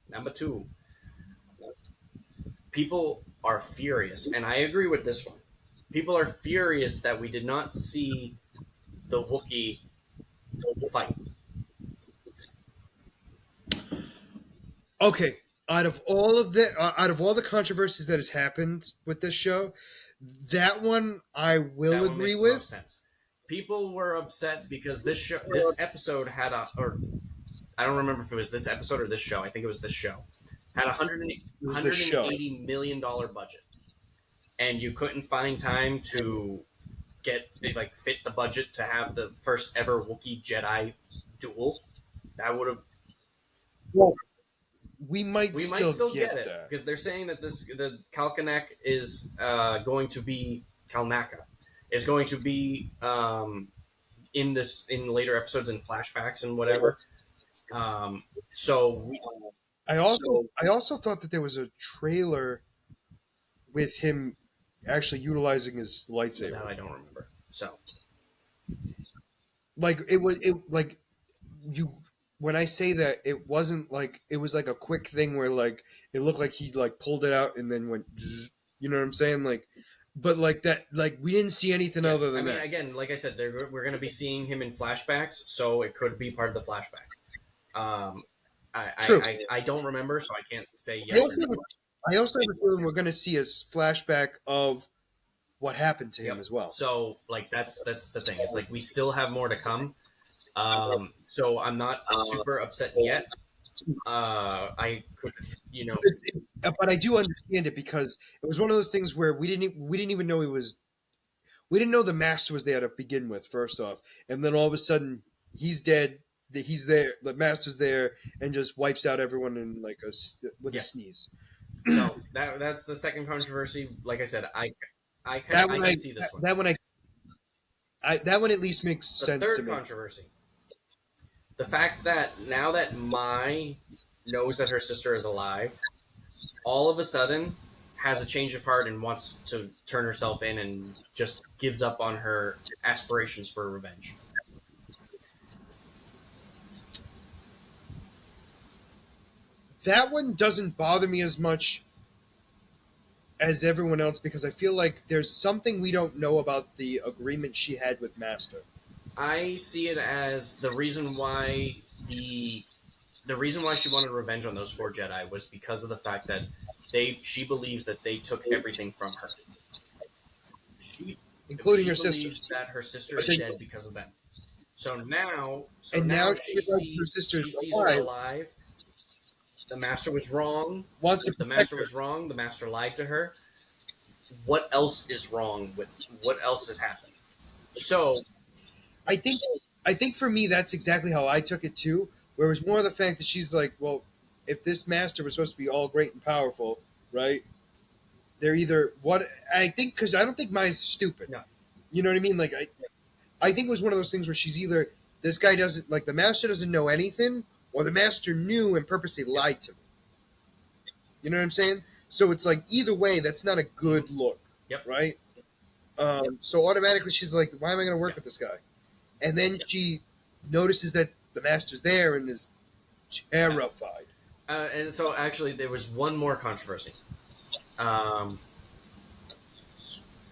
Number two. People are furious, and I agree with this one. People are furious that we did not see the Wookiee fight. Okay, out of all the controversies that has happened with this show, that one I will That one agree makes the most with. sense. People were upset because this episode had or I don't remember if it was this episode or this show. I think it was this show. Had a It was the show. $180 million budget, and you couldn't find time to fit the budget to have the first ever Wookiee Jedi duel. That would have Well, we might we might still still get get it that. because they're saying that the Kalkanak is going to be Kalnaka is going to be in later episodes and flashbacks and whatever. Um, so I also thought that there was a trailer with him actually utilizing his that lightsaber. I don't remember. So Like it like you when I say that it wasn't like it was like a quick thing where like it looked like he like pulled it out and then went zzz, you know what I'm saying? Like but like that like we didn't see anything yeah, other I than mean, that. again, like I said, we're going to be seeing him in flashbacks, so it could be part of the flashback. Um, True. I don't remember, so I can't say I yes or also no. have I also have a feeling we're gonna see a flashback of what happened to him Yep. as well. So like that's the thing. It's like we still have more to come. So I'm not super upset yet. I could, But I do understand it because it was one of those things where we didn't even know we didn't know the master was there to begin with first off, and then all of a sudden he's dead. He's there. The master's there and just wipes out everyone in like with a yeah. sneeze. So that's the second controversy. Like I said, That I one can see this one. that one at least makes The sense to third me. controversy: the fact that now that Mai knows that her sister is alive, all of a sudden has a change of heart and wants to turn herself in and just gives up on her aspirations for revenge. That one doesn't bother me as much as everyone else because I feel like there's something we don't know about the agreement she had with Master. I see it as the reason why she wanted revenge on those four Jedi was because of the fact that she believes that they took everything from her. She Including she her sister. believes that her sister But is then, dead because of them. So and now now she realizes her sister she is sees her alive, alive. The master was wrong. wants to The protect master her. was wrong. The master lied to her. What else is wrong with what else has happened? So I think I think for me that's exactly how I took it too. Where it was more the fact that she's like, well, if this master was supposed to be all great and powerful, right? They're either what I think because I don't think mine's stupid. no, You know what I mean? Like I think it was one of those things where she's either this guy doesn't like the master doesn't know anything, or the master knew and purposely lied to me. You know what I'm saying? So it's like either way, that's not a good look, Yep. right? So automatically she's like, why am I going to work Yep. with this guy? And then she notices that the master's there and is terrified. And so actually, there was one more controversy. Um,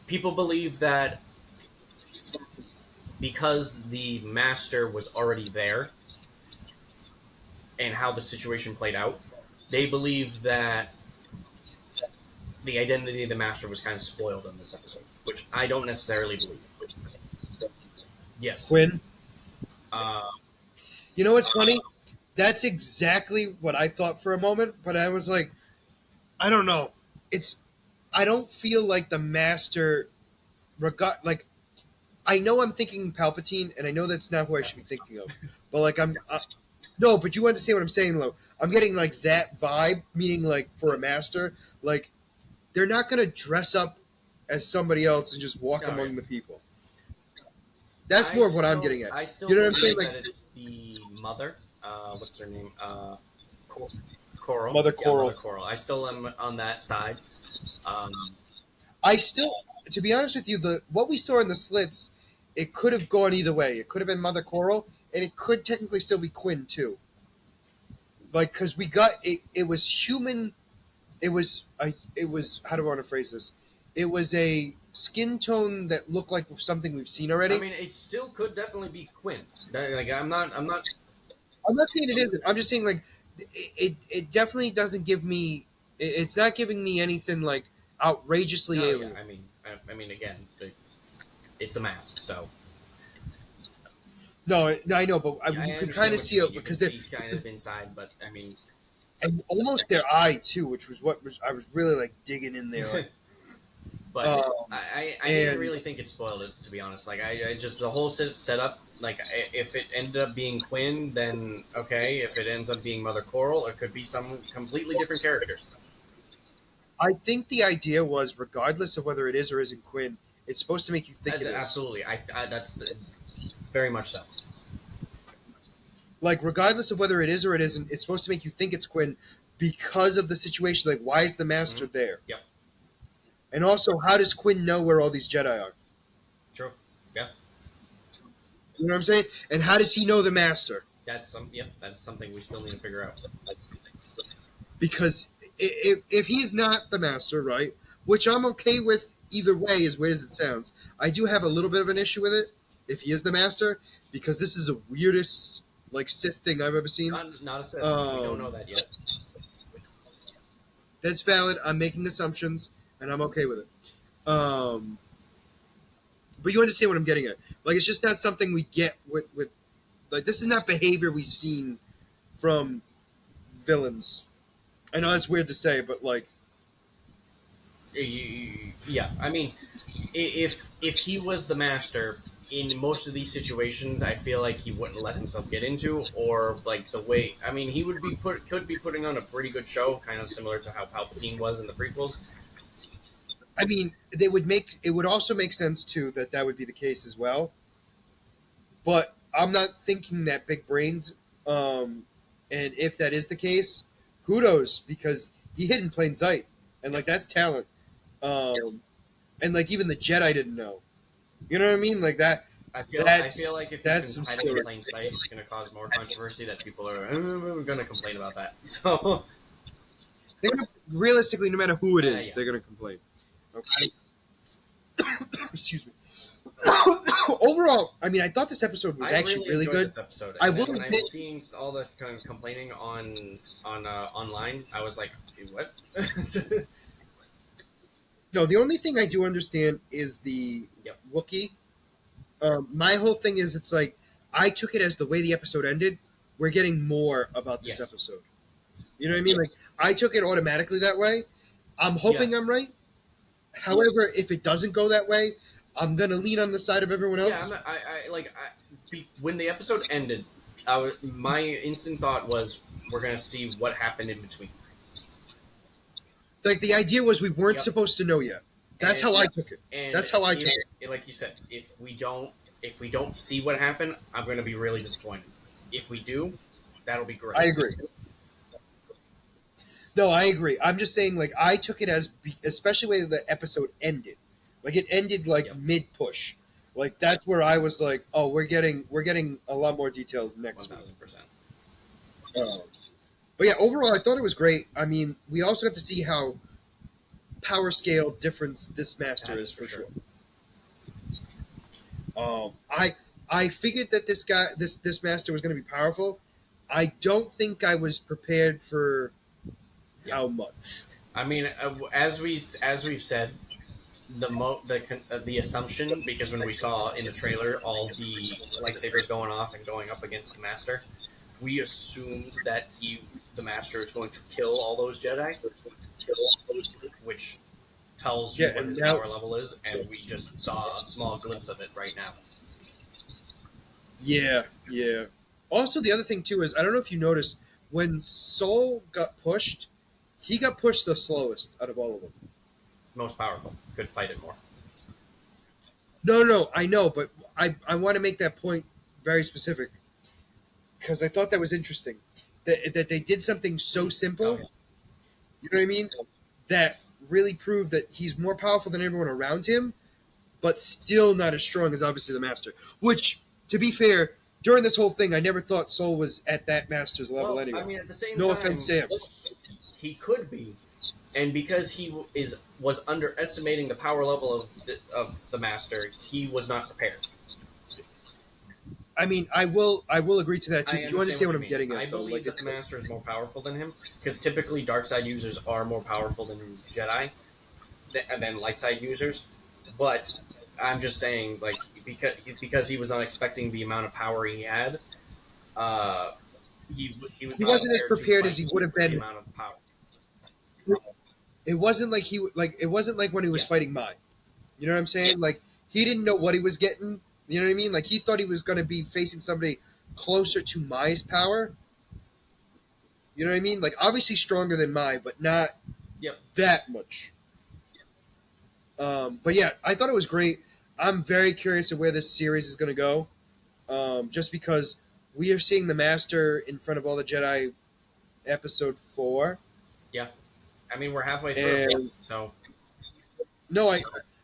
People believe that because the master was already there and how the situation played out, they believe that the identity of the master was kind of spoiled in this episode, which I don't necessarily believe. Yes. Quinn, Uh, you know what's funny? That's exactly what I thought for a moment, but I was like, I don't know. It's I don't feel like the master like I know I'm thinking Palpatine, and I know that's not who I should be thinking of. But like no, but you understand what I'm saying, though. I'm getting like that vibe, meaning like for a master, like they're not gonna dress up as somebody else and just walk oh, among yeah. the people. That's more of what I'm getting at. I still You know what I'm saying? believe Like that it's the mother. What's her name? Cor- Coral. Mother Yeah, Mother Coral. Coral. I still am on that side. Um, I still, to be honest with you, the what we saw in the slits, it could have gone either way. It could have been Mother Coral, and it could technically still be Quinn too. Like, because we got it, it was human. It was how do I want to phrase this? It was a skin tone that looked like something we've seen I already. mean, it still could definitely be Quinn. Like, I'm not. I'm not. I'm not saying it isn't. I'm just saying like it definitely doesn't give me. It's not giving me anything like outrageously No, yeah. alien. I mean, again, it's a mask, so No, I know, but yeah, I you could understand kind of what see you mean. it You can because see kind of inside, but I mean, and almost their eye too, which was what was I was really like digging in there. Like, but um, I didn't and really think it spoiled it, to be honest. Like, I just the whole setup. Like, if it ended up being Quinn, then okay. If it ends up being Mother Coral, it could be some completely different character. I think the idea was, regardless of whether it is or isn't Quinn, it's supposed to make you think it is. Absolutely, very much so. Like, regardless of whether it is or it isn't, it's supposed to make you think it's Quinn because of the situation. Like, why is the Master Mm-hmm. there? Yep. And also, how does Quinn know where all these Jedi are? True. Yeah. You know what I'm saying? And how does he know the Master? Yep. That's something we still need to figure out. Because if he's not the Master, right? Which I'm okay with either way, as weird as it sounds. I do have a little bit of an issue with it if he is the Master, because this is the weirdest like Sith thing I've ever seen. Not a Sith. We don't know Um, that yet. that's valid. I'm making assumptions, and I'm okay with it. But you understand what I'm getting at. Like, it's just not something we get with like, this is not behavior we've seen from villains. I know that's weird to say, but like, Yeah. I mean, if he was the master in most of these situations, I feel like he wouldn't let himself get into, or like the way. I mean, he would be could be putting on a pretty good show, kind of similar to how Palpatine was in the prequels. I mean, they would make it would also make sense too that that would be the case as well. But I'm not thinking that big brained. And if that is the case, kudos because he hid in plain sight, and like that's talent. Um, and like even the Jedi didn't know. You know what I mean? Like that. I feel like if he's That's been some hiding skill. in plain sight, it's going to cause more controversy that people are going to complain about that. So, Realistically, no matter who it is, yeah. they're gonna complain. Okay. Excuse me. Overall, I mean, I thought this episode was I actually really enjoyed good. this episode, I and will then when I admit, was seeing all the kind of complaining on online, I was like, "What?" no, the only thing I do understand is the Yep. Wookiee. My whole thing is, it's like I took it as the way the episode ended. We're getting more about this Yes. episode. You know what I mean? Like I took it automatically that way. I'm hoping I'm right. However, if it doesn't go that way, I'm gonna lean on the side of everyone Yeah, else. when the episode ended, my instant thought was we're gonna see what happened in between. Like the idea was we weren't Yep. supposed to know yet. That's And how I took it. and That's how I took it. like you said, if we don't see what happened, I'm gonna be really disappointed. If we do, That'll be great. I agree. No, I agree. I'm just saying, like, I took it as, especially the way the episode ended. Like, it ended like Yep. mid push. Like, that's where I was like, oh, we're getting a lot more details next week. 1000%. Um, but yeah, overall, I thought it was great. I mean, we also got to see how power scale difference this master That is is for for sure. sure. I figured that this master was going to be powerful. I don't think I was prepared for how much. I mean, as we've said, the assumption, because when we saw in the trailer all the lightsabers going off and going up against the master, we assumed that the master is going to kill all those Jedi, which tells Yeah, you what and his now, power level is, and we just saw a small glimpse of it right now. yeah, yeah. Also, the other thing too is I don't know if you noticed when Soul got pushed, he got pushed the slowest out of all of them. Most powerful, could fight it more. No, no, I know, but I want to make that point very specific because I thought that was interesting that they did something so Oh simple. yeah, You know what I mean? That really proved that he's more powerful than everyone around him, but still not as strong as obviously the master. Which, to be fair, during this whole thing, I never thought Soul was at that master's level well, I anyway. mean, at the same No offense time, to him. he could be, and because was underestimating the power level of the master, he was not prepared. I mean, I will agree to that too. I But you understand understand what what you I'm mean. getting I at, though. believe Like that it's the master is more powerful than him, because typically dark side users are more powerful than Jedi, than light side users. But I'm just saying, like, because he was not expecting the amount of power he had, uh, he was he not wasn't as prepared to prepared as fight he would have the been. amount of power. It wasn't like it wasn't like when he was Yeah, fighting Mai. You know what I'm saying? Like he didn't know what he was getting. You know what I mean? Like he thought he was going to be facing somebody closer to Mai's power. You know what I mean? Like obviously stronger than Mai, but not yep. that much. But yeah, I thought it was great. I'm very curious of where this series is going to go. Just because we are seeing the Master in front of all the Jedi, episode 4, Yeah, I mean, we're halfway through, and so no,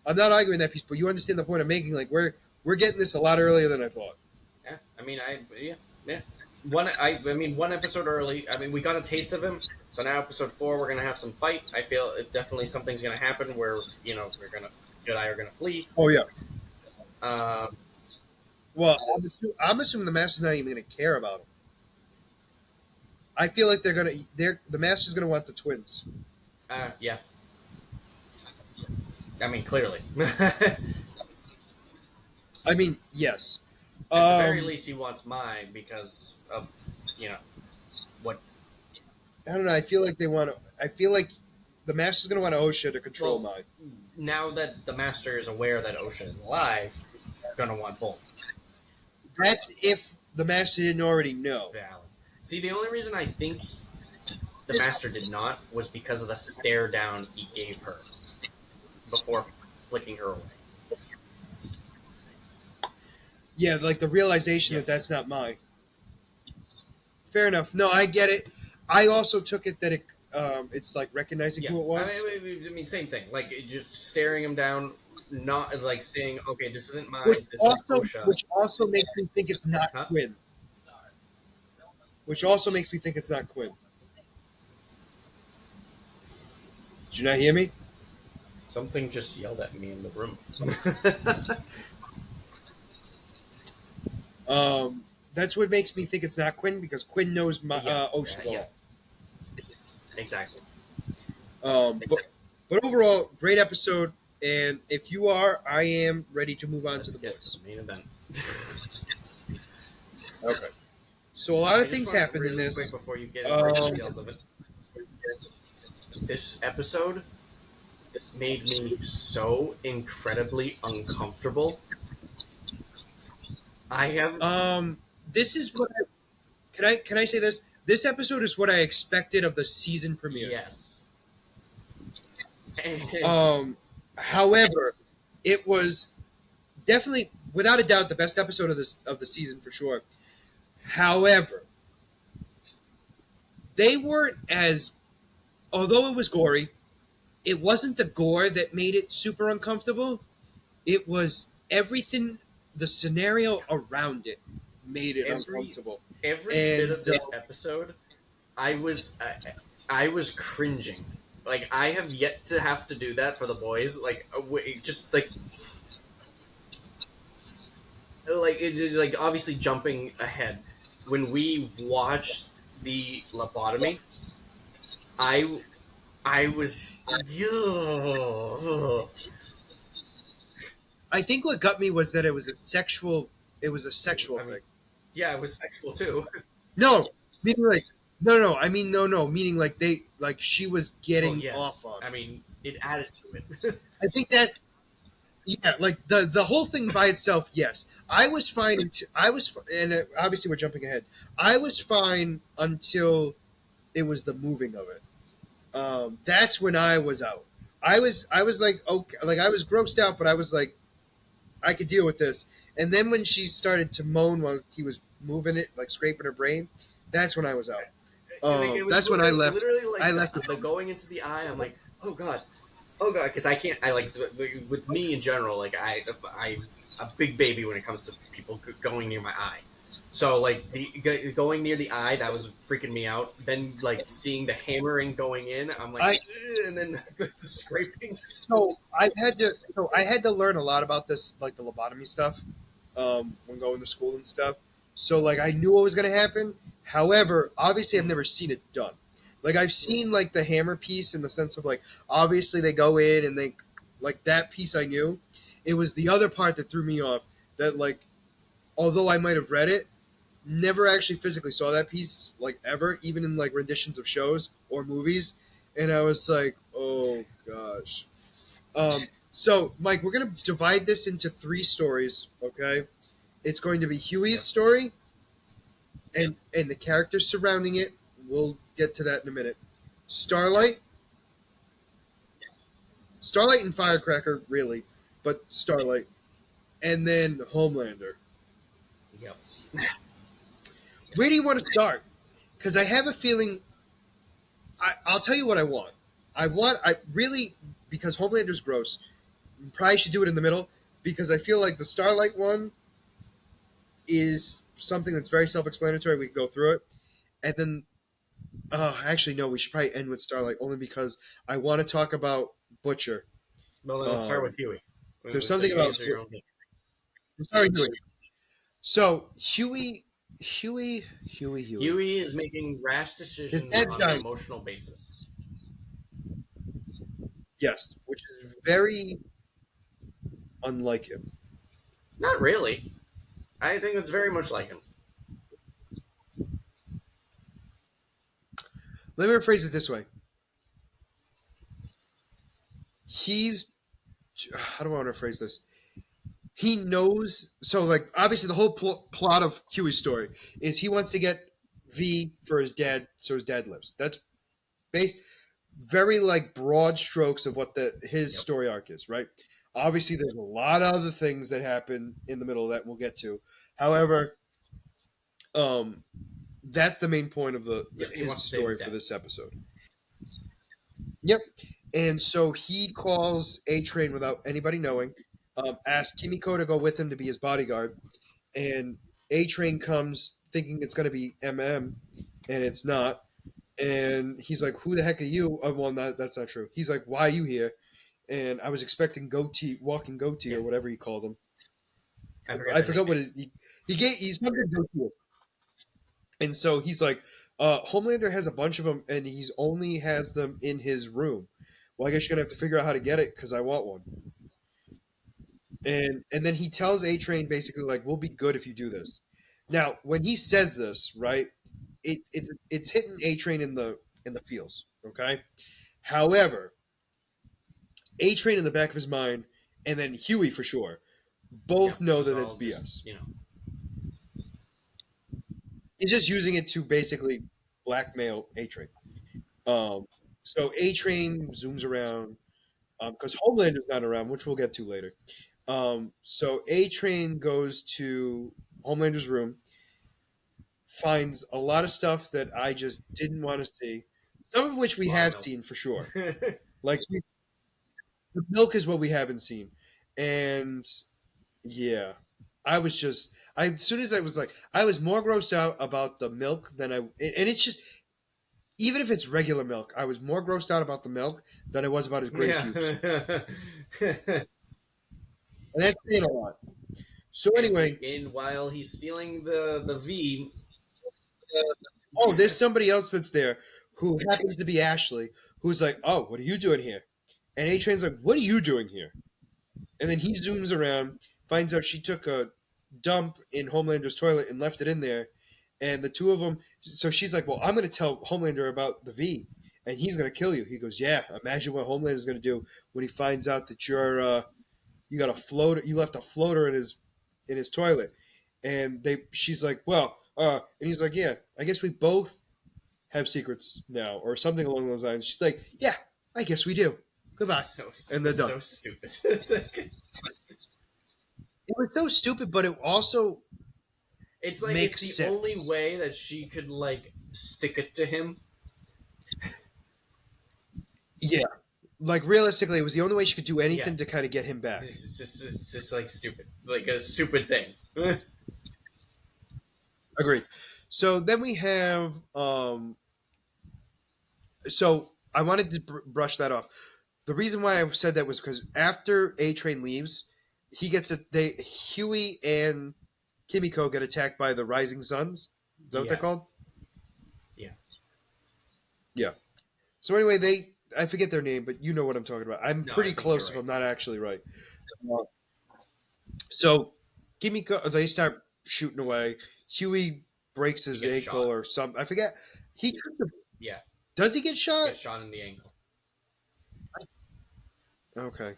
I'm not arguing that piece, but you understand the point I'm making. Like we're getting this a lot earlier than I thought. yeah. I mean, yeah. I mean, one episode early. I mean, we got a taste of him. So now, episode 4, we're gonna have some fight. I feel definitely something's gonna happen where Jedi are gonna flee. Oh yeah. Uh, Well, I'm assuming the Master's not even going to care about him. I feel like the Master's going to want the twins. yeah. I mean, clearly. At I mean, yes. the very Um, least, he wants mine because of you know what. I don't know. I feel like they want to. I feel like the Master's going to want Osha to control Well, mine. now that the master is aware that Ocean is alive, gonna want both. That's if the Master didn't already know. Valid. See, the only reason I think the master did not was because of the stare down he gave her before flicking her away. Yeah, like the realization Yes. that that's not mine. Fair enough. No, I get it. I also took it that it's like recognizing Yeah, who it was. I mean, same thing. Like just staring him down, not like saying, "Okay, this isn't mine. Which This is also, Osha." which also makes me think it's not Huh? Quinn. Which also makes me think it's not Quinn. Did you not hear me? Something just yelled at me in the room. That's what makes me think it's not Quinn because Quinn knows Yeah, Osha's yeah, exactly. but overall, great episode. And if you are, I am ready to move on Let's to the get boys. to the main event. Okay. So a lot I of just things wanna happened in really this. quick before you get into the details of it. This episode made me so incredibly uncomfortable. I have This is what can I say this? This episode is what I expected of the season premiere. yes. And However, it was definitely, without a doubt, the best episode of the season for sure. However, they weren't as, although it was gory, it wasn't the gore that made it super uncomfortable. It was everything, the scenario around it made it every uncomfortable. every bit And of this episode, I was I was cringing. Like I have yet to have to do that for the boys. Like just like obviously jumping ahead when we watched the lobotomy, I I was I think what got me was that it was a sexual I mean, thing. yeah, it was sexual too. No, meaning like no, I mean no, meaning like she was Well, getting off yes, on I it. mean it added to it. I think that yeah, like the whole thing by itself, yes, I was fine. I was, and obviously we're jumping ahead. I was fine until it was the moving of it. That's when I was out. I was like okay, like I was grossed out, but I was like I could deal with this. And then when she started to moan while he was moving it, like scraping her brain, that's when I was out. Like, it was That's when I left. literally I like left. the going into the eye. I'm like, oh god, because I can't. I like with me in general. Like I'm a big baby when it comes to people going near my eye. So like the going near the eye, that was freaking me out. Then like seeing the hammering going in, I'm like, I "Ugh," and then the scraping. so I had to learn a lot about this, like the lobotomy stuff, when going to school and stuff. So like I knew what was gonna happen. However, obviously I've Mm, never seen it done. Like I've mm, seen like the hammer piece in the sense of like obviously they go in and they like that piece I knew. It was the other part that threw me off. That like although I might have read it, never actually physically saw that piece like ever, even in like renditions of shows or movies. And I was like, oh gosh. So, Mike, we're going to divide this into three stories, okay? It's going to be Huey's yep, story and the characters surrounding it. We'll get to that in a minute. yep, Starlight, Starlight and Firecracker, really, but Starlight, and then Homelander. yep. Where do you want to start? Because I have a feeling. I'll tell you what I want. I really, because Homelander's gross. Probably should do it in the middle because I feel like the Starlight one is something that's very self-explanatory. We can go through it, and then actually no, we should probably end with Starlight only because I want to talk about Butcher. Well, then let's start with Um, Huey. there's So something you about answer your own thing. sorry, Huey. So Huey. Huey is making rash His decisions dad's on an dying. emotional basis. Yes, which is very unlike him. Not really. I think it's very much like him. Let me rephrase it this way. He's how do I want to phrase this? He knows. So, like, obviously, the whole plot of Huey's story is he wants to get V for his dad, so his dad lives. That's base, very like broad strokes of what the his Yep. story arc is, right? Obviously, there's a lot of other things that happen in the middle that we'll get to. However, um, that's the main point of the Yep. He his wants to save his story for dad. this episode. Yep. And so he calls A Train without anybody knowing. Asks Kimiko to go with him to be his bodyguard, and A Train comes thinking it's going to be MM, and it's not. And he's like, "Who the heck are you?" Oh, well, that's not true. He's like, "Why are you here?" And I was expecting goatee, walking goatee, Yeah. or whatever he called him. I forget I the forgot what nickname. he gave. He's something goatee. And so he's like, Homelander has a bunch of them, and he's only has them in his room. Well, I guess you're gonna have to figure out how to get it because I want one. And then he tells A Train basically like, "We'll be good if you do this." Now, when he says this, right, it's hitting A Train in the feels. Okay. However, A Train in the back of his mind, and then Huey for sure, Yeah. both It know was that it's all just BS. you know. He's just using it to basically blackmail A Train. Um, so A Train zooms around because Homelander's not around, which we'll get to later. So A Train goes to Homelander's room, finds a lot of stuff that I just didn't want to see. Some of which A we lot of have milk. seen for sure. Like the milk is what we haven't seen, and yeah, I was just as soon as I was like I was more grossed out about the milk than and it's just even if it's regular milk, I was more grossed out about the milk than I was about his gray pubes, Yeah. and that's saying a lot. So and anyway, while he's stealing the V, oh, there's somebody else that's there who happens to be Ashley, who's like, "Oh, what are you doing here?" And A Train's like, "What are you doing here?" And then he zooms around, finds out she took a dump in Homelander's toilet and left it in there. And the two of them, so she's like, "Well, I'm going to tell Homelander about the V, and he's going to kill you." He goes, "Yeah, imagine what Homelander's going to do when he finds out that you got a floater, you left a floater in his toilet." And she's like, "Well," and he's like, "Yeah, I guess we both have secrets now," or something along those lines. She's like, "Yeah, I guess we do. Goodbye," so and they're done. so stupid. It was so stupid, but it also It's like it's makes the only sense. way that she could like stick it to him. Yeah, like realistically, it was the only way she could do Yeah, anything to kind of get him back. it's just like stupid, like a stupid thing. Agreed. So then we have. So I wanted to brush that off. The reason why I said that was because after A Train leaves, he gets a they Huey and Kimiko get attacked by the Rising Suns. Is that what they're Yeah, called? yeah. Yeah. So anyway, I forget their name, but you know what I'm talking about. I'm No, I pretty think you're close if right. I'm not actually right. So Kimiko, they start shooting away. Huey breaks He his gets ankle shot. or something. I forget. He Yeah, does he get he shot? gets shot in the ankle. Okay,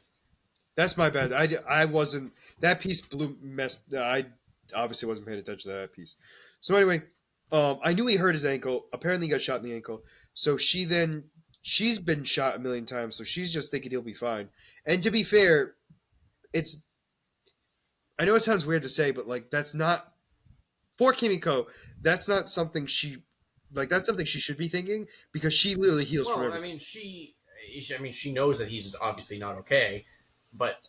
that's my bad. I wasn't that piece blew messed. I obviously wasn't paying attention to that piece. So anyway, I knew he hurt his ankle. Apparently, he got shot in the ankle. So she's been shot a million times. So she's just thinking he'll be fine. And to be fair, it's I know it sounds weird to say, but like that's not for Kimiko, that's not something that's something she should be thinking because she literally heals from Well, I everything. mean, she knows that he's obviously not okay, but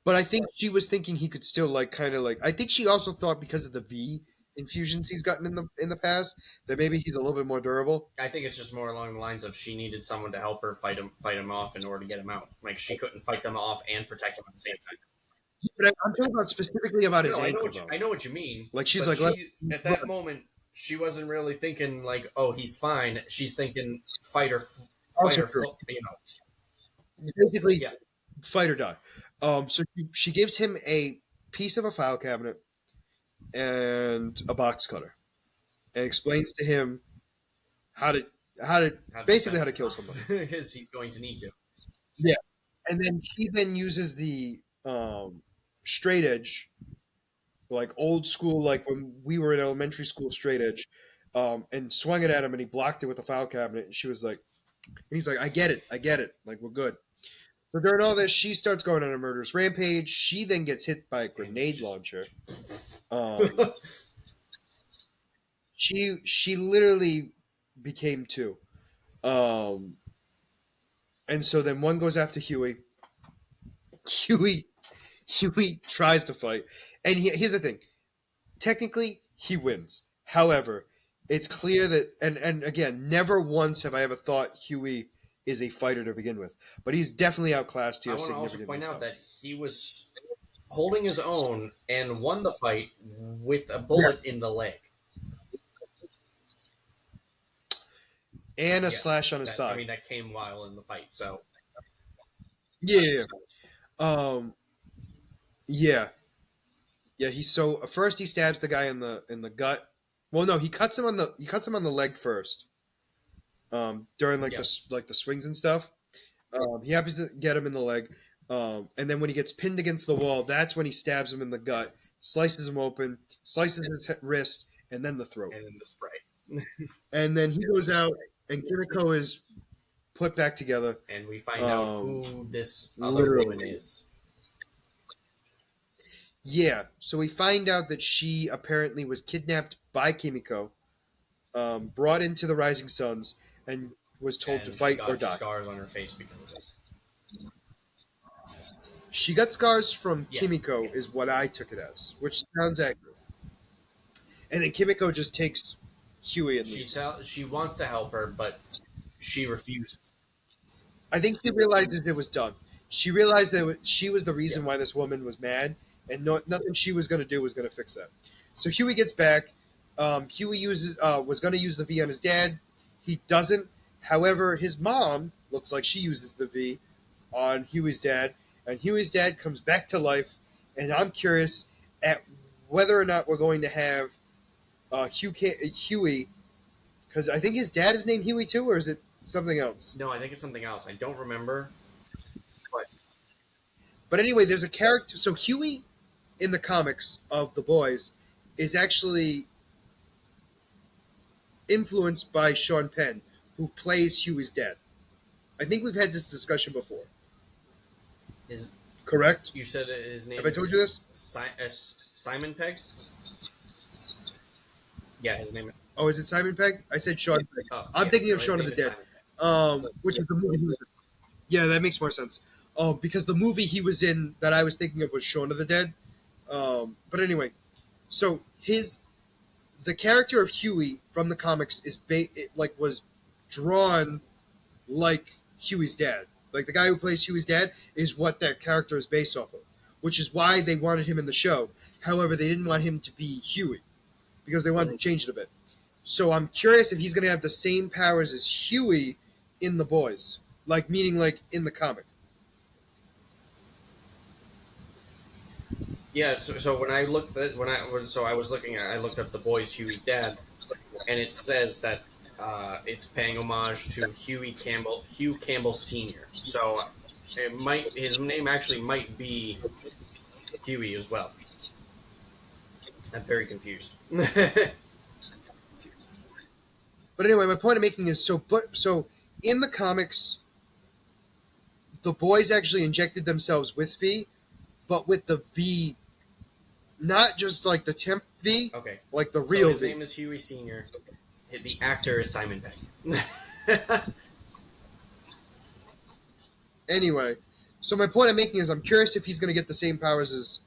But I think she was thinking he could still like kind of like I think she also thought because of the V infusions he's gotten in the past that maybe he's a little bit more durable. I think it's just more along the lines of she needed someone to help her fight him off in order to get him out. Like she couldn't fight them off and protect him at the same time. But I'm talking about specifically about his No, ankle though. I know what you mean, Like she's but like, let she him at that run. moment she wasn't really thinking like, oh, he's fine. She's thinking Also true. you know. Basically, Yeah, fight or die. So she gives him a piece of a file cabinet and a box cutter and explains to him how to how to how to basically defend how to kill himself somebody. because he's going to need to. Yeah, and then she then uses the straight edge, like old school, like when we were in elementary school, straight edge, and swung it at him, and he blocked it with a file cabinet. And she was like, and he's like, I get it, like we're good. So during all this, she starts going on a murderous rampage. She then gets hit by a And grenade just launcher. Um, she literally became two. Um, and so then one goes after Huey. Huey Huey tries to fight, and here's the thing: technically, he wins. However, it's clear that, and again, never once have I ever thought Huey is a fighter to begin with, but he's definitely outclassed I here want to also significantly point out so. that he was holding his own and won the fight with a Yeah, bullet in the leg. and a Yes, slash on his that I thigh. mean that came while in the fight. So Yeah, yeah, yeah. Yeah, yeah. He's so first he stabs the guy in the gut. Well, no, he cuts him on the leg first. During like yeah, the swings and stuff. He happens to get him in the leg. And then when he gets pinned against the wall, that's when he stabs him in the gut, slices him open, slices his wrist, and then the throat. and then the spray, And then he goes out, and Kimiko is put back together. and we find out Um, who this other woman literally. is. Yeah, so we find out that she apparently was kidnapped by Kimiko, brought into the Rising Suns, and was told to And she fight or got die. scars on her face because of this. She got scars from Yeah, Kimiko, yeah. is what I took it as, which sounds accurate. And then Kimiko just takes Huey and leaves. She wants to help her, but she refuses. I think she realizes it was done. She realized that she was the Yeah. reason why this woman was mad, and nothing she was going to do was going to fix that. So Huey gets back. Huey was going to use the V on his dad. He doesn't. However, his mom looks like she uses the V on Huey's dad, and Huey's dad comes back to life. And I'm curious at whether or not we're going to have Huey, because I think his dad is named Huey too, or is it something else? No, I think it's something else. I don't remember, but But anyway, there's a character. So Huey in the comics of the boys is actually influenced by Sean Penn, who plays Huey's dad. I think we've had this discussion before. his Correct? you said his Have name I told you this? is Simon Pegg. Yeah, his name. Oh, is it Simon Pegg? I said Sean Pegg. Oh, I'm yeah. thinking No, of his Shaun of name the is Dead, Simon Pegg. which is the movie. Yeah, that makes more sense. Oh, because the movie he was in that I was thinking of was Shaun of the Dead. But anyway, so his the character of Huey from the comics was drawn like Huey's dad. Like the guy who plays Huey's dad is what that character is based off of, which is why they wanted him in the show. However, they didn't want him to be Huey because they wanted to change it a bit. So I'm curious if he's going to have the same powers as Huey in the boys, like meaning like in the comic. Yeah. So when I looked at so I was looking at I looked up the boys Huey's dad, and it says that it's paying homage to Hugh Campbell Senior. So it might his name actually might be Huey as well. I'm very confused. But anyway, my point I'm making is so in the comics, the boys actually injected themselves with V, but with the V, not just like the temp V, Okay. like the So real his V. name is Huey Senior. The actor is Simon Pegg. Anyway, so my point I'm making is I'm curious if he's going to get the same powers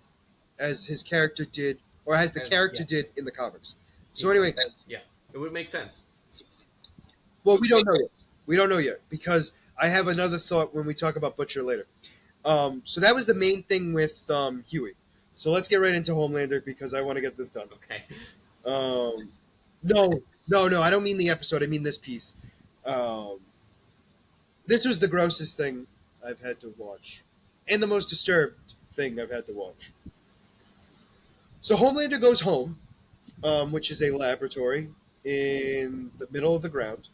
as his character did, or as the character Yeah. did in the comics. So anyway, Yeah, it would make sense. well, we don't know yet. We don't know yet because I have another thought when we talk about Butcher later. So that was the main thing with Huey. So let's get right into Homelander because I want to get this done. Okay. Um, no, I don't mean the episode. I mean this piece. Um, this was the grossest thing I've had to watch, and the most disturbed thing I've had to watch. So Homelander goes home, which is a laboratory in the middle of the ground,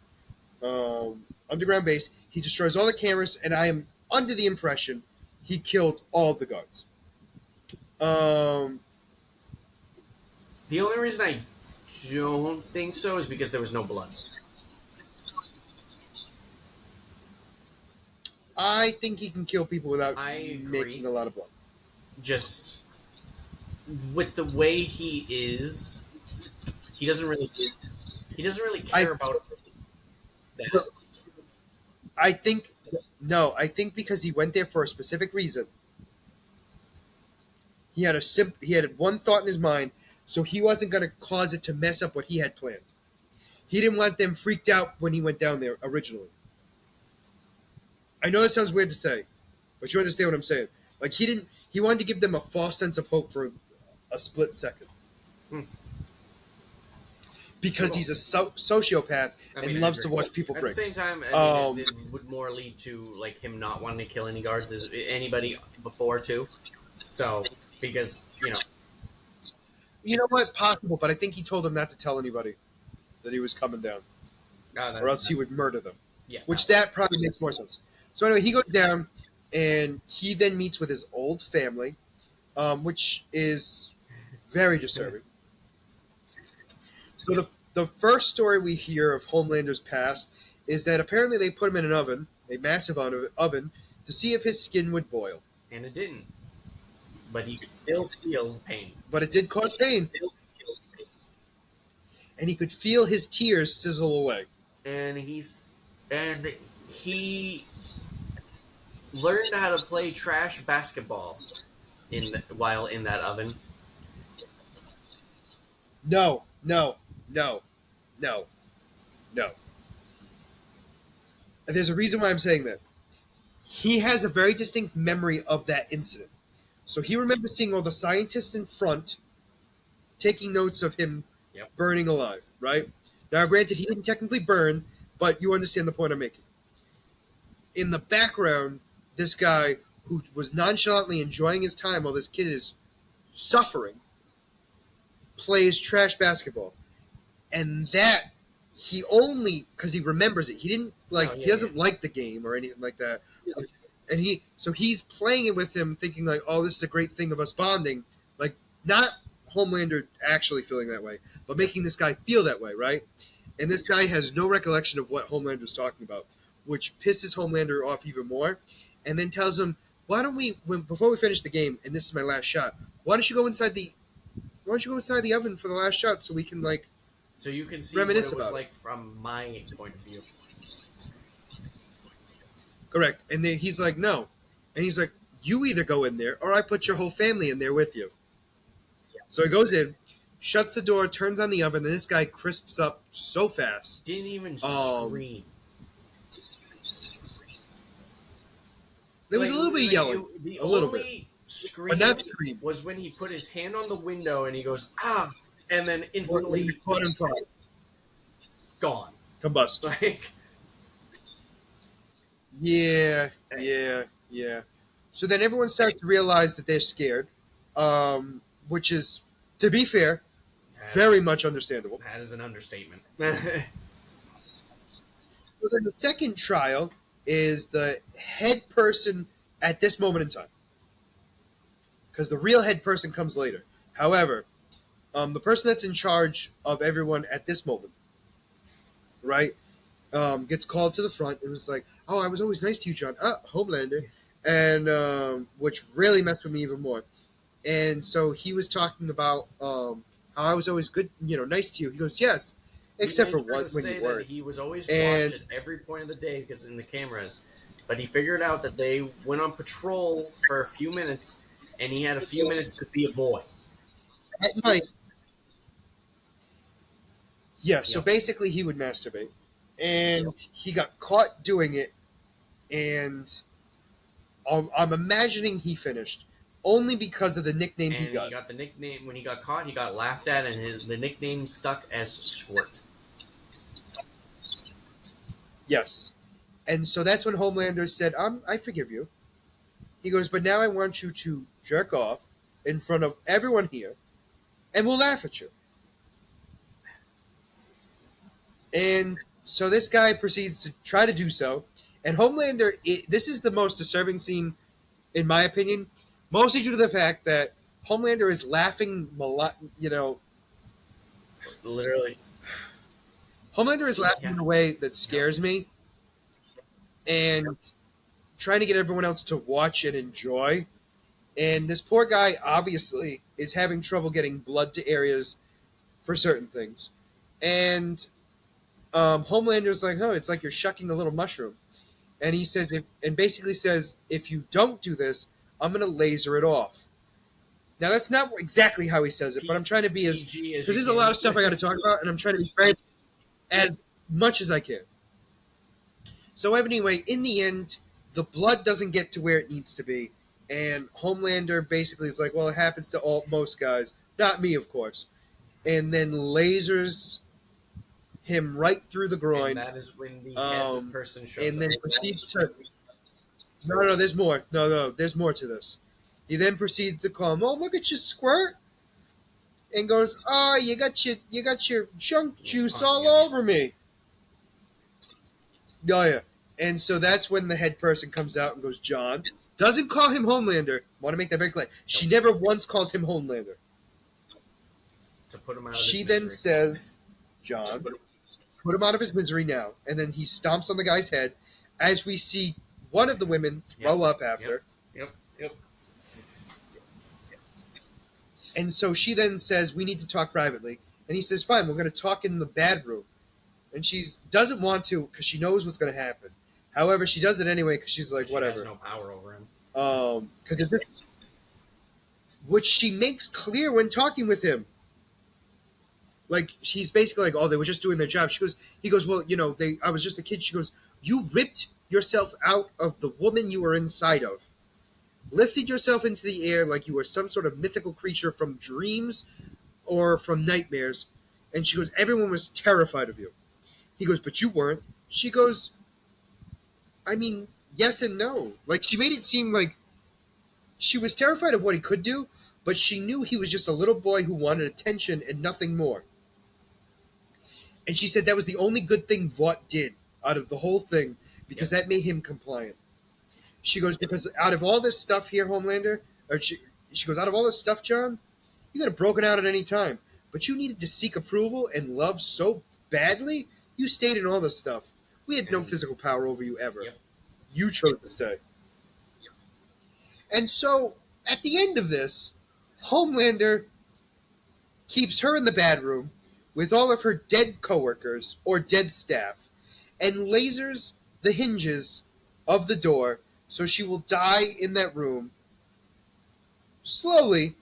underground base. He destroys all the cameras, and I am under the impression he killed all the guards. Um, The only reason I don't think so is because there was no blood. I think he can kill people without I agree. making a lot of blood. Just with the way he is, he doesn't really care about that. I think no. I think because he went there for a specific reason. He had one thought in his mind, so he wasn't going to cause it to mess up what he had planned. He didn't want them freaked out when he went down there originally. I know that sounds weird to say, but you understand what I'm saying. Like he didn't. He wanted to give them a false sense of hope for a split second. Hmm. Because he's a sociopath and loves to watch people At break. the same time, I mean, it would more lead to like him not wanting to kill any guards as anybody before too. So because You know what? Possible, but I think he told them not to tell anybody that he was coming down, or else he would murder them. Yeah, Which that probably makes more sense. So anyway, he goes down, and he then meets with his old family, which is very disturbing. So the first story we hear of Homelander's past is that apparently they put him in an oven, a massive oven, to see if his skin would boil. and it didn't. but he could still feel pain. But it did cause pain, and he could feel his tears sizzle away. And he learned how to play trash basketball while in that oven. No, no, no, no, no. And there's a reason why I'm saying that. He has a very distinct memory of that incident. So he remembers seeing all the scientists in front taking notes of him Yep. burning alive, right? Now, granted, he didn't technically burn, but you understand the point I'm making. In the background, this guy who was nonchalantly enjoying his time while this kid is suffering plays trash basketball. And that he only because he remembers it. He didn't he doesn't like the game or anything like that. Yeah. And he's playing it with him, thinking like, oh, this is a great thing of us bonding. Like not Homelander actually feeling that way, but making this guy feel that way, right? And this guy has no recollection of what Homelander's talking about, which pisses Homelander off even more. And then tells him, why don't we before we finish the game, and this is my last shot, why don't you go inside the oven for the last shot so we can so you can see reminisce what it was about like from my point of view. Correct. And then he's like, no. And he's like, you either go in there or I put your whole family in there with you. So he goes in, shuts the door, turns on the oven, and this guy crisps up so fast. Didn't even scream. There was a little bit of yelling. The a little only bit. Scream, but not scream was when he put his hand on the window and he goes, ah, and then instantly caught him fire. Gone. Combust. Like, yeah. So then everyone starts to realize that they're scared, which is, to be fair, very much understandable. That is an understatement. So then the second trial is the head person at this moment in time, because the real head person comes later. However, the person that's in charge of everyone at this moment, right, gets called to the front and was like, oh, I was always nice to you, John. Homelander. And which really messed with me even more. And so he was talking about how I was always good, nice to you. He goes, yes, except for when you weren't. He was always watched at every point of the day because in the cameras. But he figured out that they went on patrol for a few minutes, and he had a few minutes to be a boy. At night. Yeah, so basically he would masturbate. And he got caught doing it, and I'm imagining he finished only because of the nickname he got. He got the nickname when he got caught. He got laughed at, and the nickname stuck as Squirt. Yes, and so that's when Homelander said, "I forgive you." He goes, "But now I want you to jerk off in front of everyone here, and we'll laugh at you." And so this guy proceeds to try to do so. And Homelander, this is the most disturbing scene, in my opinion, mostly due to the fact that Homelander is laughing, Literally. Homelander is laughing in a way that scares me, and trying to get everyone else to watch and enjoy. And this poor guy obviously is having trouble getting blood to areas for certain things. And Homelander's like, oh, it's like you're shucking a little mushroom. And he says, basically says, if you don't do this, I'm going to laser it off. Now, that's not exactly how he says it, but I'm trying to be as, because there's a lot of stuff I got to talk about, and I'm trying to be very, as much as I can. So anyway, in the end, the blood doesn't get to where it needs to be, and Homelander basically is like, well, it happens to most guys, not me, of course, and then lasers him right through the groin. And that is when the head person shows and then proceeds to. No, there's more. No, there's more to this. He then proceeds to call him, "Oh, look at you, Squirt," and goes, "Oh, you got your junk juice all over me." Oh yeah, and so that's when the head person comes out and goes, "John." Doesn't call him Homelander. Want to make that very clear. She never once calls him Homelander. To put him out of she then says, "John." Put him out of his misery now. And then he stomps on the guy's head as we see one of the women throw up after. Yep. And so she then says, "We need to talk privately." And he says, "Fine, we're going to talk in the bad room." And she doesn't want to because she knows what's going to happen. However, she does it anyway because she's like, Because she has whatever. no power over him. Because which she makes clear when talking with him. Like he's basically like, "Oh, they were just doing their job." He goes, "Well, I was just a kid." She goes, "You ripped yourself out of the woman you were inside of, lifted yourself into the air like you were some sort of mythical creature from dreams or from nightmares." And she goes, "Everyone was terrified of you." He goes, "But you weren't." She goes, "I mean, yes and no." Like she made it seem like she was terrified of what he could do, but she knew he was just a little boy who wanted attention and nothing more. And she said that was the only good thing Vought did out of the whole thing because Yep. that made him compliant. She goes, "Because out of all this stuff here, Homelander, or she goes, out of all this stuff, John, you could have broken out at any time. But you needed to seek approval and love so badly, you stayed in all this stuff. We had no And physical power over you ever. yep. You chose to stay." And so, at the end of this, Homelander keeps her in the bad room with all of her dead coworkers or dead staff and lasers the hinges of the door so she will die in that room slowly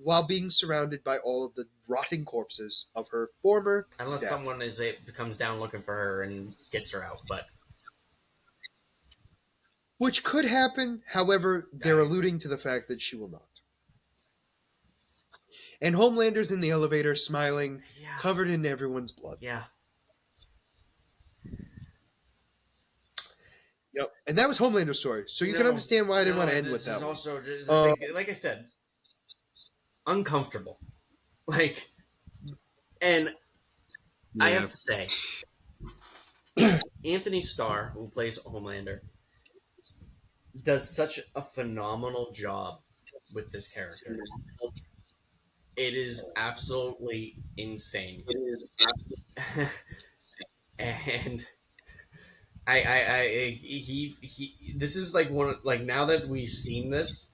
while being surrounded by all of the rotting corpses of her former Unless staff. someone comes down looking for her and gets her out, but Which could happen, however, they're I alluding to the fact that she will not. And Homelander's in the elevator smiling, yeah, covered in everyone's blood. yeah. Yep. And that was Homelander's story. So you can No, understand why I didn't want no. to And end with this is that one. also Uh, like I said, uncomfortable. Like, and I yeah. have to say, Anthony Starr, who plays Homelander, does such a phenomenal job with this character. It is absolutely insane. And he this is like like now that we've seen this,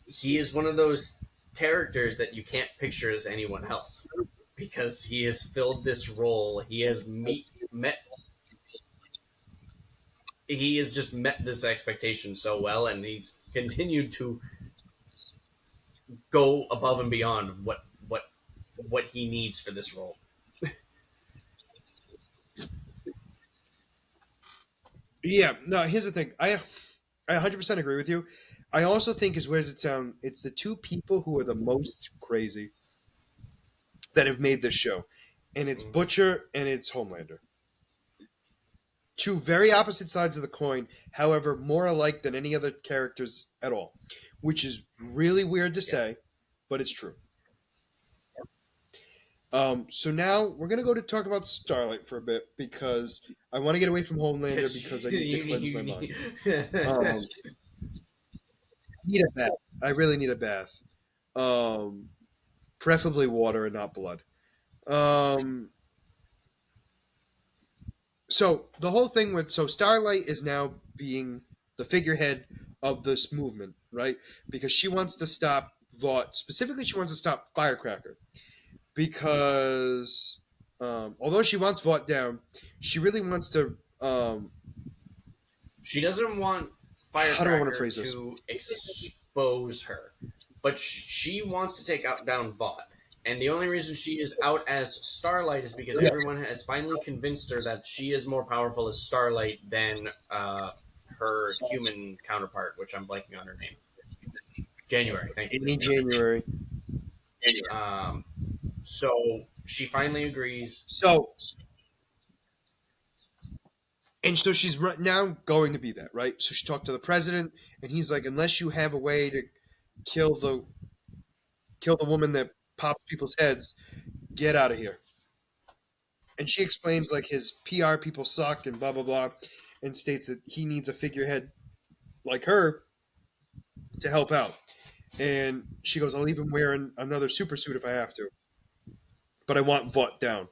he is one of those characters that you can't picture as anyone else because he has filled this role. He has just met this expectation so well, and he's continued to go above and beyond what he needs for this role. Yeah. No, here's the thing. I 100% agree with you. I also think, as weird as it sounds, it's the two people who are the most crazy that have made this show. And it's Mm-hmm. Butcher and it's Homelander. Two very opposite sides of the coin, however, more alike than any other characters at all, which is really weird to Yep. say, but it's true. So now we're gonna go to talk about Starlight for a bit because I want to get away from Homelander because I need to cleanse my mind. Um, I need a bath. I really need a bath. Um, Preferably water and not blood. Um, so the whole thing with Starlight is now being the figurehead of this movement, right? Because she wants to stop Vought. Specifically, she wants to stop Firecracker because although she wants Vought down, she really wants to. She doesn't want How do I want to Firecracker phrase this? to expose her, but she wants to take out down Vought. And the only reason she is out as Starlight is because Yes, everyone has finally convinced her that she is more powerful as Starlight than her human counterpart, which I'm blanking on her name. January, thank you. in January. Um, so she finally agrees. So so she's now going to be that, right? So she talked to the president, and he's like, unless you have a way to kill the kill the woman that pops people's heads, get out of here. And she explains like his PR people suck and blah blah blah, and states that he needs a figurehead like her to help out. And she goes, "I'll even wear another super suit if I have to, but I want Vought down."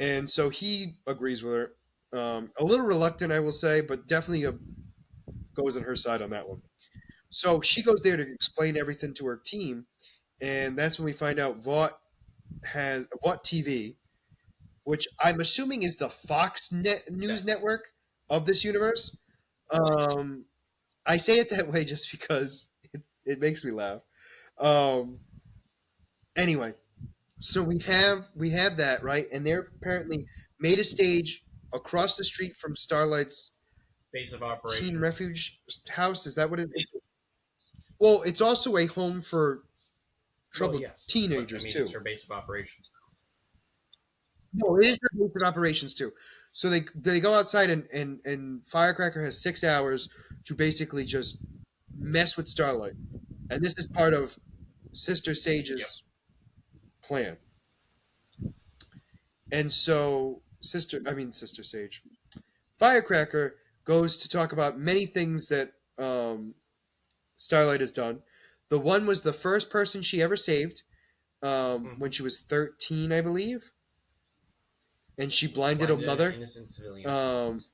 And so he agrees with her. A little reluctant, I will say, but definitely goes on her side on that one. So she goes there to explain everything to her team, and that's when we find out Vought TV, which I'm assuming is the News Definitely. network of this universe. Um, I say it that way just because it makes me laugh. Um, anyway, so we have that right, and they're apparently made a stage across the street from Starlight's Base of teen operations. refuge house. Is that what it is? Well, it's also a home for Well, troubled yes, but I teenagers mean, it's too. her base of operations. No, it is the basic operations too. So they go outside, and Firecracker has 6 hours to basically just mess with Starlight, and this is part of Sister Yep. Sage's plan. And so Sister Sage, Firecracker goes to talk about many things that Starlight has done. The one was the first person she ever saved when Hmm. she was 13, I believe, and she blinded a Blinded an mother. innocent civilian. Um,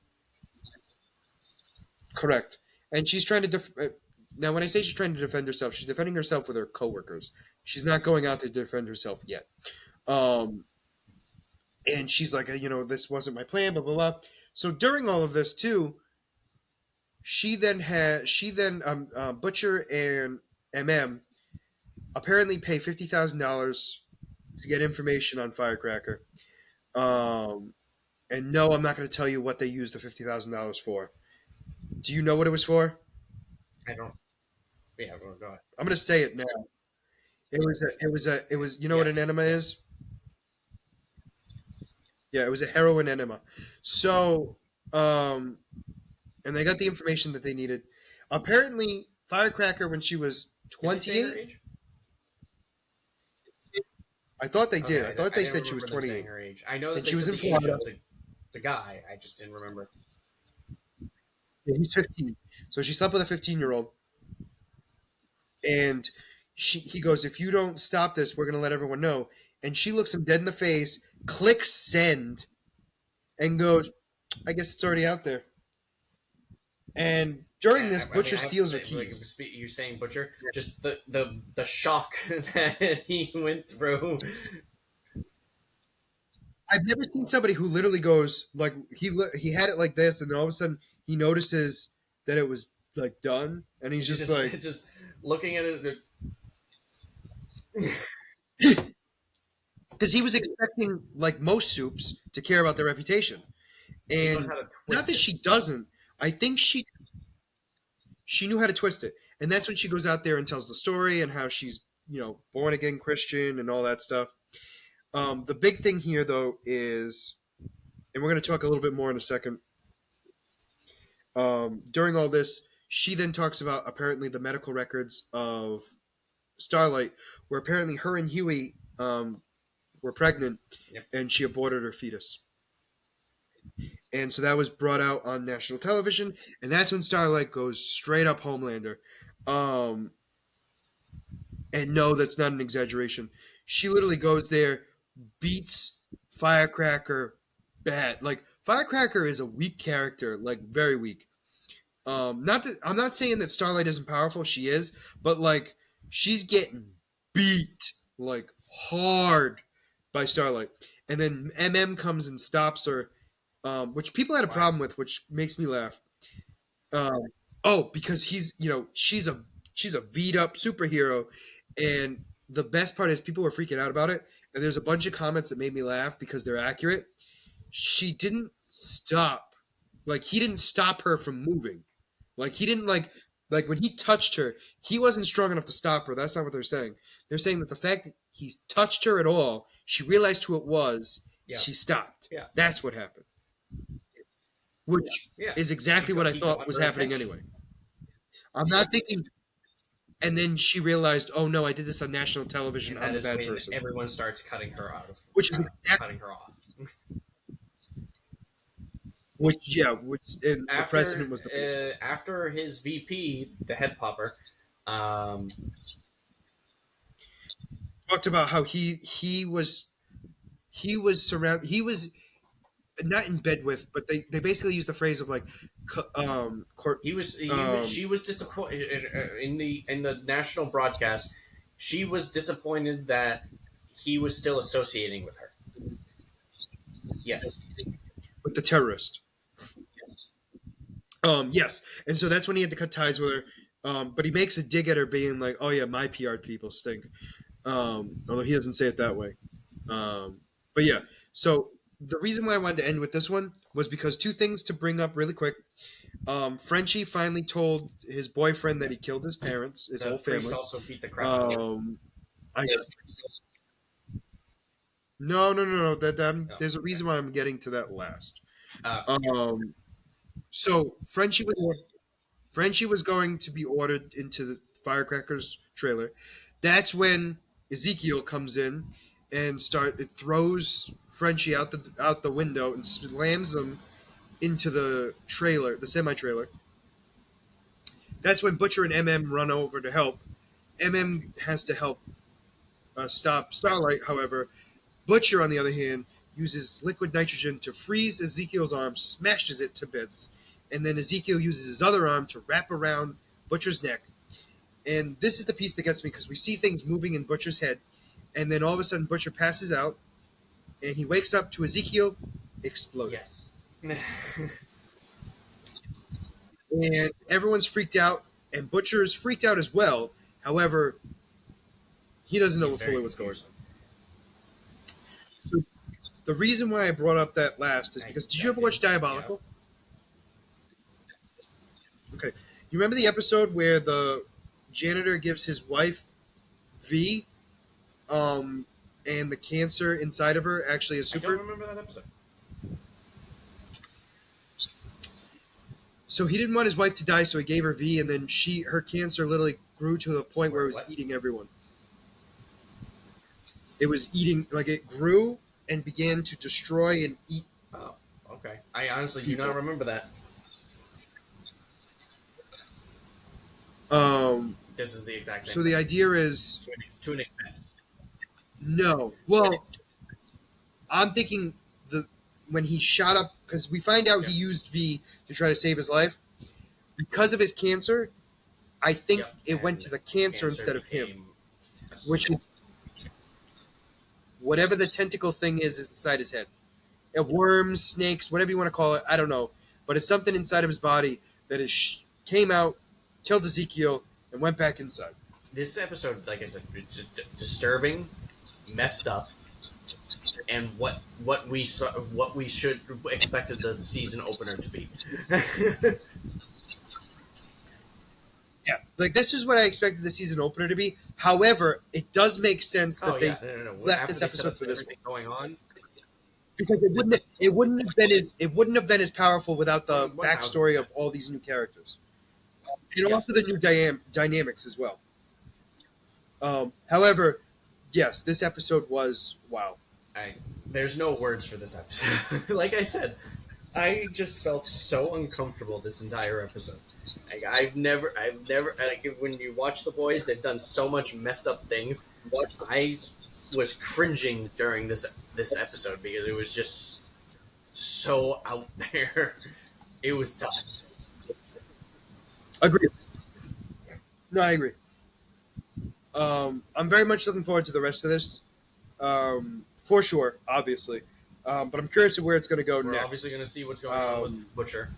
Correct. And she's trying to now. When I say she's trying to defend herself, she's defending herself with her coworkers. She's not going out to defend herself yet. Um, and she's like, this wasn't my plan, blah blah blah. So during all of this too, Butcher and MM apparently pay $50,000 to get information on Firecracker. Um, and no, I'm not going to tell you what they used the $50,000 for. Do you know what it was for? I don't. Yeah, go ahead. I'm going to say it now. It was. You know what Yeah. an enema Yes. is? Yeah, it was a heroin enema. So, um, and they got the information that they needed. Apparently, Firecracker, when she was Did they say her 28, age? I thought they Okay, did. I thought I they didn't said she was remember them saying 28, her age. I know that and they she was said in the age Florida. of the guy. I just didn't remember. Yeah, he's 15. So she slept with a 15-year-old, and he goes, "If you don't stop this, we're gonna let everyone know." And she looks him dead in the face, clicks send, and goes, "I guess it's already out there." And during this, I mean, Butcher I have to steals her say, like, keys. you saying Butcher, just the shock that he went through. I've never seen somebody who literally goes like he had it like this, and all of a sudden he notices that it was like done, and he's He's just like, just looking at it. because he was expecting like most soups to care about their reputation, She knows and how to not twist that it. she doesn't. I think she knew how to twist it, and that's when she goes out there and tells the story and how she's born again Christian and all that stuff. The big thing here though is, and we're going to talk a little bit more in a second. During all this, she then talks about apparently the medical records of Starlight, where apparently her and Huey were pregnant, Yep. and she aborted her fetus. And so that was brought out on national television, and that's when Starlight goes straight up Homelander. Um, and no, that's not an exaggeration. She literally goes there, beats Firecracker bad. Like Firecracker is a weak character, like very weak. Not that I'm not saying that Starlight isn't powerful. She is, but like she's getting beat like hard by Starlight, and then MM comes and stops her, which people had a Why? problem with, which makes me laugh. Um, oh, because she's a V'd up superhero, and the best part is people were freaking out about it, and there's a bunch of comments that made me laugh because they're accurate. She didn't stop, like he didn't stop her from moving. Like he didn't like when he touched her, he wasn't strong enough to stop her. That's not what they're saying. They're saying that the fact that he touched her at all, she realized who it was, Yeah. she stopped. Yeah. That's what happened. Which Yeah. is exactly what I He thought caught was her happening attention. anyway. I'm not thinking. And then she realized, oh no, I did this on national television. And I'm that the is bad when person. everyone starts cutting her out of, Which is exactly, cutting her off. and the president was the biggest one. After his VP, the head popper, um, Talked about how he was surrounded. He was not in bed with, but they basically use the phrase of like, court, She was disappointed in the national broadcast. She was disappointed that he was still associating with her. Yes. with the terrorist. Yes, and so that's when he had to cut ties with her. But he makes a dig at her, being like, "Oh yeah, my PR people stink." Although he doesn't say it that way. But yeah, so the reason why I wanted to end with this one was because two things to bring up really quick. Frenchie finally told his boyfriend that he killed his parents, his The whole priest family. also beat the crap out of him. I no. No. There's a reason why I'm getting to that last. Uh, Um, so Frenchie was going to be ordered into the Firecrackers trailer. That's when Ezekiel comes in and it throws Frenchie out the window and slams him into the trailer, the semi trailer. That's when Butcher and MM run over to help. MM has to help stop Starlight. However, Butcher, on the other hand, uses liquid nitrogen to freeze Ezekiel's arm, smashes it to bits, and then Ezekiel uses his other arm to wrap around Butcher's neck. And this is the piece that gets me because we see things moving in Butcher's head, and then all of a sudden Butcher passes out, and he wakes up to Ezekiel exploding. yes. And everyone's freaked out, and Butcher is freaked out as well. However, he doesn't know He's fully very what's going confused. on. So the reason why I brought up that last is because did you ever watch Diabolical? Okay. You remember the episode where the janitor gives his wife V, and the cancer inside of her actually is I don't super? remember that episode. So he didn't want his wife to die, so he gave her V, and then her cancer literally grew to the point where it was What? eating everyone. It was eating, like it grew and began to destroy and eat. Oh, okay. I honestly do People. not remember that. This is the exact same. So the idea is to an extent. no. Well, I'm thinking when he shot up because we find out he used V to try to save his life because of his cancer. I think it went to the cancer instead of him, which is whatever the tentacle thing is inside his head. Worms, snakes, whatever you want to call it, I don't know, but it's something inside of his body that came out, killed Ezekiel, and went back inside. This episode, like I said, it's disturbing, messed up, and what we saw, what we should expected the season opener to be. Yeah, like this is what I expected the season opener to be. However, it does make sense that they left After this they episode set up for this everything going on, because it wouldn't have been as powerful without the 1000%. backstory of all these new characters, and Yeah. also the new dynamics as well. However, yes, this episode was wow. There's no words for this episode. Like I said, I just felt so uncomfortable this entire episode. Like I've never like when you watch The Boys, they've done so much messed up things. I was cringing during this episode because it was just so out there. It was tough. Agreed. No, I agree. I'm very much looking forward to the rest of this, for sure, obviously. But I'm curious of where it's going to go We're next. obviously going to see what's going on with Butcher.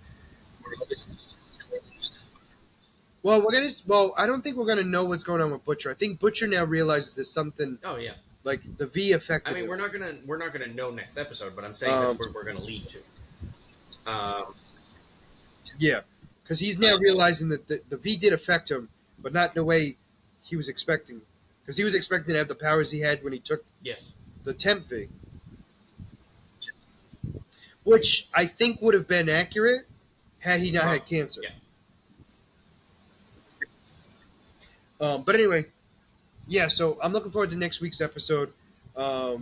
Well, I don't think we're gonna know what's going on with Butcher. I think Butcher now realizes there's something. Oh yeah. Like the V affected. I mean, him. we're not gonna know next episode, but I'm saying that's where we're gonna lead to. Yeah, because he's now realizing that the V did affect him, but not in the way he was expecting. Because he was expecting to have the powers he had when he took the temp V, which I think would have been accurate had he not had cancer. Yeah. But anyway, yeah. So I'm looking forward to next week's episode. But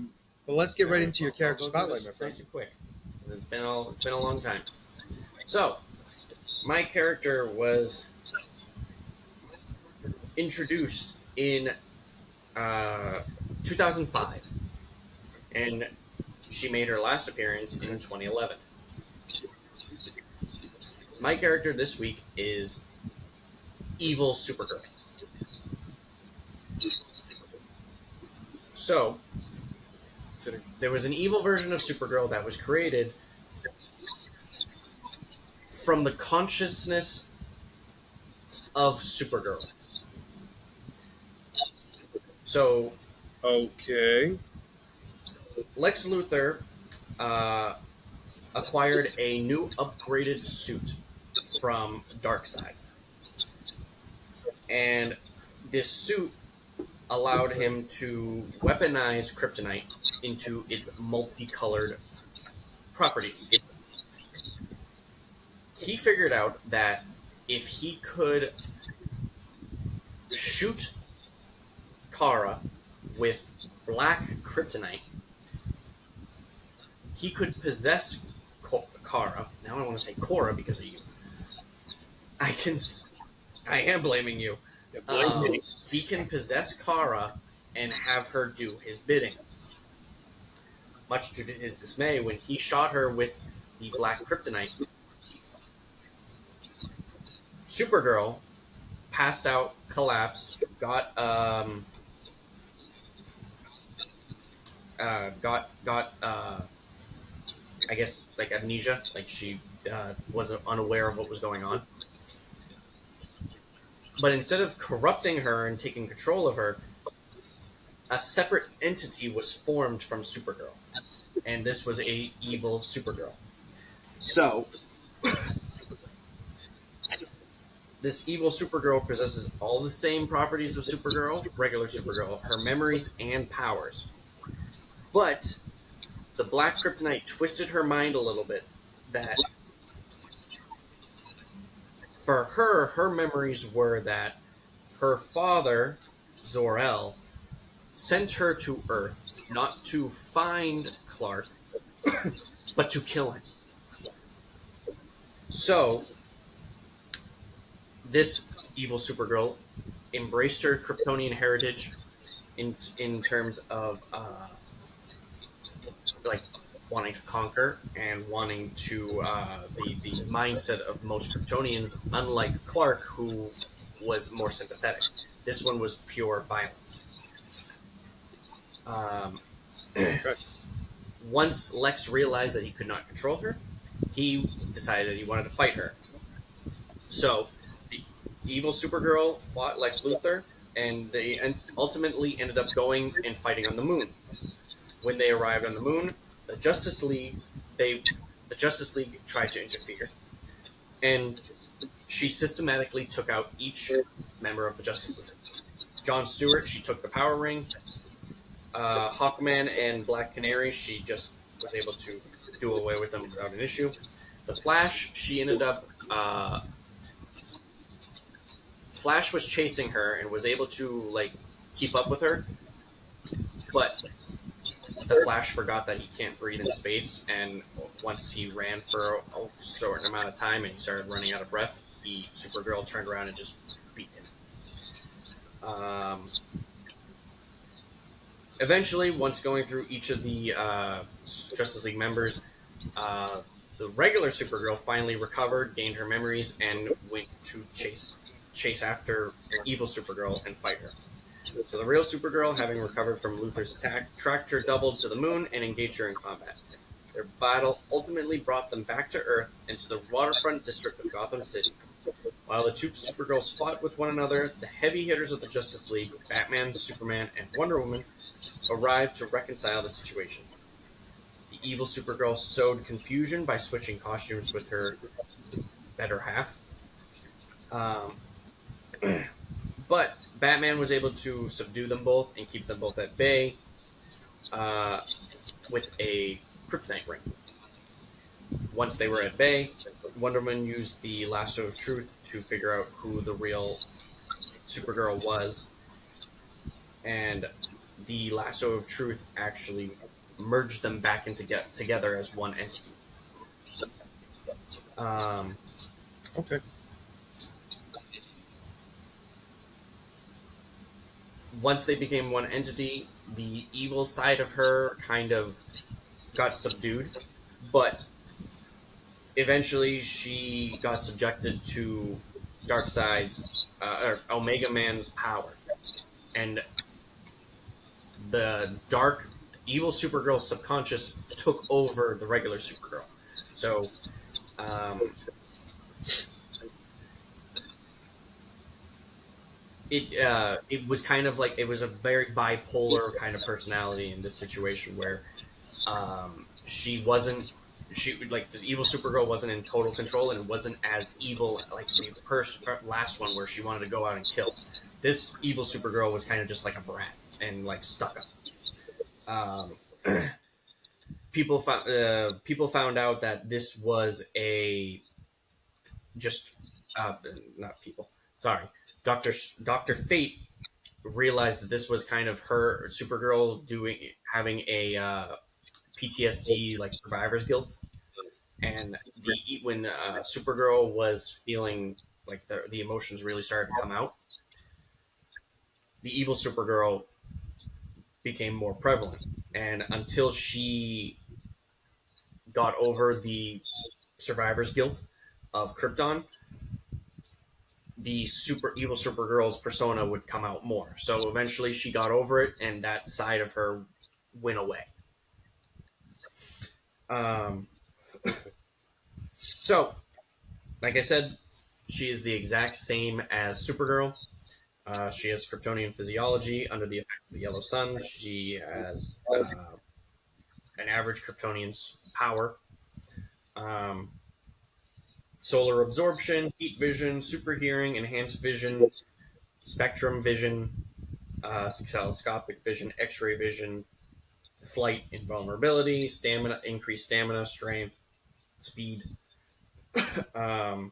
let's get right into your character spotlight, my friend. Nice and quick. It's been a long time. So, my character was introduced in 2005, and she made her last appearance in 2011. My character this week is Evil Supergirl. So, Fitting. there was an evil version of Supergirl that was created from the consciousness of Supergirl. So, Okay. Lex Luthor acquired a new upgraded suit from Darkseid. And this suit allowed him to weaponize kryptonite into its multicolored properties. He figured out that if he could shoot Kara with black kryptonite, he could possess Kara. Now I want to say Cora because of you. I am blaming you. Yeah, blame me. He can possess Kara and have her do his bidding. Much to his dismay, when he shot her with the black kryptonite, Supergirl passed out, collapsed, got I guess like amnesia, like she was unaware of what was going on. But instead of corrupting her and taking control of her, a separate entity was formed from Supergirl, and this was a evil Supergirl. So, this evil Supergirl possesses all the same properties of Supergirl, regular Supergirl, her memories and powers. But the black kryptonite twisted her mind a little bit, that for her, her memories were that her father, Zor-El, sent her to Earth not to find Clark, but to kill him. So, this evil Supergirl embraced her Kryptonian heritage in terms of like wanting to conquer and wanting to the mindset of most Kryptonians, unlike Clark, who was more sympathetic. This one was pure violence. Okay. Once Lex realized that he could not control her, he decided he wanted to fight her. So the evil Supergirl fought Lex Luthor, and they ultimately ended up going and fighting on the moon. When they arrived on the moon, the Justice League tried to interfere, and she systematically took out each member of the Justice League. John Stewart, she took the power ring. Hawkman and Black Canary, she just was able to do away with them without an issue. The Flash, she ended up. Flash was chasing her and was able to like keep up with her, but the Flash forgot that he can't breathe in space, and once he ran for a certain amount of time and he started running out of breath, Supergirl turned around and just beat him. Eventually, once going through each of the Justice League members, the regular Supergirl finally recovered, gained her memories, and went to chase after evil Supergirl and fight her. So the real Supergirl, having recovered from Luthor's attack, tracked her double to the moon and engaged her in combat. Their battle ultimately brought them back to Earth into the waterfront district of Gotham City. While the two Supergirls fought with one another, the heavy hitters of the Justice League, Batman, Superman, and Wonder Woman, arrived to reconcile the situation. The evil Supergirl sowed confusion by switching costumes with her better half. But Batman was able to subdue them both and keep them both at bay with a kryptonite ring. Once they were at bay, Wonder Woman used the lasso of truth to figure out who the real Supergirl was, and the lasso of truth actually merged them back into together as one entity. Okay. Once they became one entity, the evil side of her kind of got subdued, but eventually she got subjected to Darkseid's or Omega Man's power, and the dark evil Supergirl's subconscious took over the regular Supergirl. So um, it was kind of like it was a very bipolar kind of personality in this situation where she wasn't she like the evil Supergirl wasn't in total control and wasn't as evil like the last one where she wanted to go out and kill. This evil Supergirl was kind of just like a brat and like stuck up. People found out that this was a just not people. Sorry, Doctor Fate realized that this was kind of her Supergirl doing having a PTSD like survivors guilt, and the when Supergirl was feeling like the emotions really started to come out, the evil Supergirl became more prevalent, and until she got over the survivor's guilt of Krypton, the super evil Supergirl's persona would come out more. So eventually she got over it, and that side of her went away. Um, so, like I said, she is the exact same as Supergirl. She has Kryptonian physiology under the effects of the yellow sun. She has an average Kryptonian's power. Um, solar absorption, heat vision, super hearing, enhanced vision, spectrum vision, telescopic vision, X-ray vision, flight, invulnerability, stamina, increased stamina, strength, speed, um,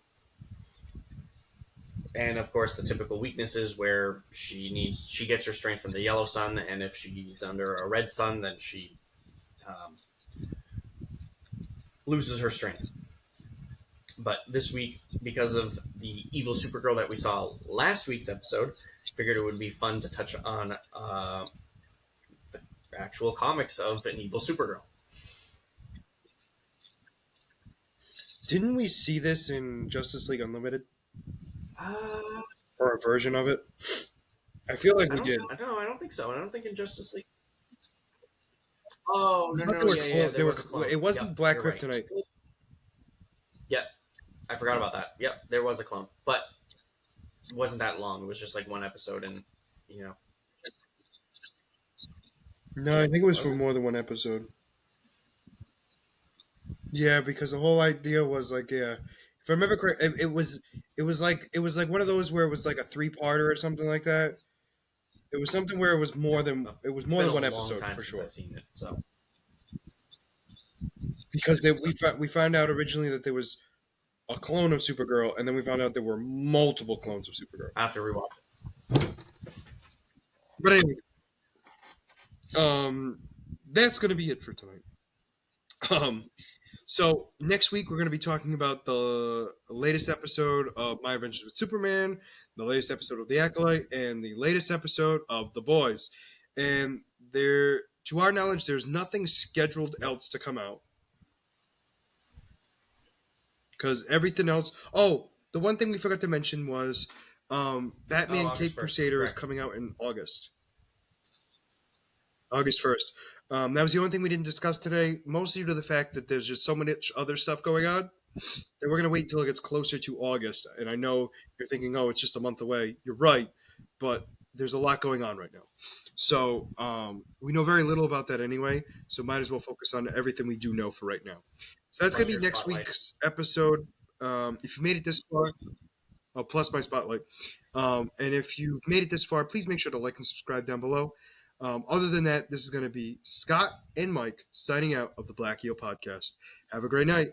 and of course the typical weaknesses where she gets her strength from the yellow sun, and if she's under a red sun, then she um, loses her strength. But this week, because of the evil Supergirl that we saw last week's episode, figured it would be fun to touch on the actual comics of an evil Supergirl. Didn't we see this in Justice League Unlimited Uh, or a version of it? I feel like we did. I don't know. I don't think so. I don't think in Justice League. Oh I no, thought no, yeah, yeah. they There were. was a clone. It wasn't Yep, Black you're right. Kryptonite. Yep, I forgot about that. Yep, there was a clone, but it wasn't that long. It was just like one episode, and you know, No, I think it was was for it? more than one episode. Yeah, because the whole idea was like, yeah, if I remember correct, it was like one of those where it was like a three-parter or something like that. It was something where Yeah, it was it's more been than a one long episode time for since sure. I've seen it, so Because we found out originally that there was a clone of Supergirl, and then we found out there were multiple clones of Supergirl. I have to rewatch it. But anyway, um, that's gonna be it for tonight. Um, So next week we're going to be talking about the latest episode of My Adventures with Superman, the latest episode of The Acolyte, and the latest episode of The Boys. And there, to our knowledge, there's nothing scheduled else to come out because everything else. Oh, the one thing we forgot to mention was Oh, Batman August Cape 1st, Crusader is correct. coming out in August 1st. That was the only thing we didn't discuss today, mostly due to the fact that there's just so much other stuff going on. And we're going to wait until it gets closer to August. And I know you're thinking, oh, it's just a month away. You're right, but there's a lot going on right now. So we know very little about that anyway. So might as well focus on everything we do know for right now. So that's going Plus to your be next spotlight. week's episode. If you made it this far, oh, plus my spotlight. And if you've made it this far, please make sure to like and subscribe down below. Other than that, this is going to be Scott and Mike signing out of the Black Eel Podcast. Have a great night.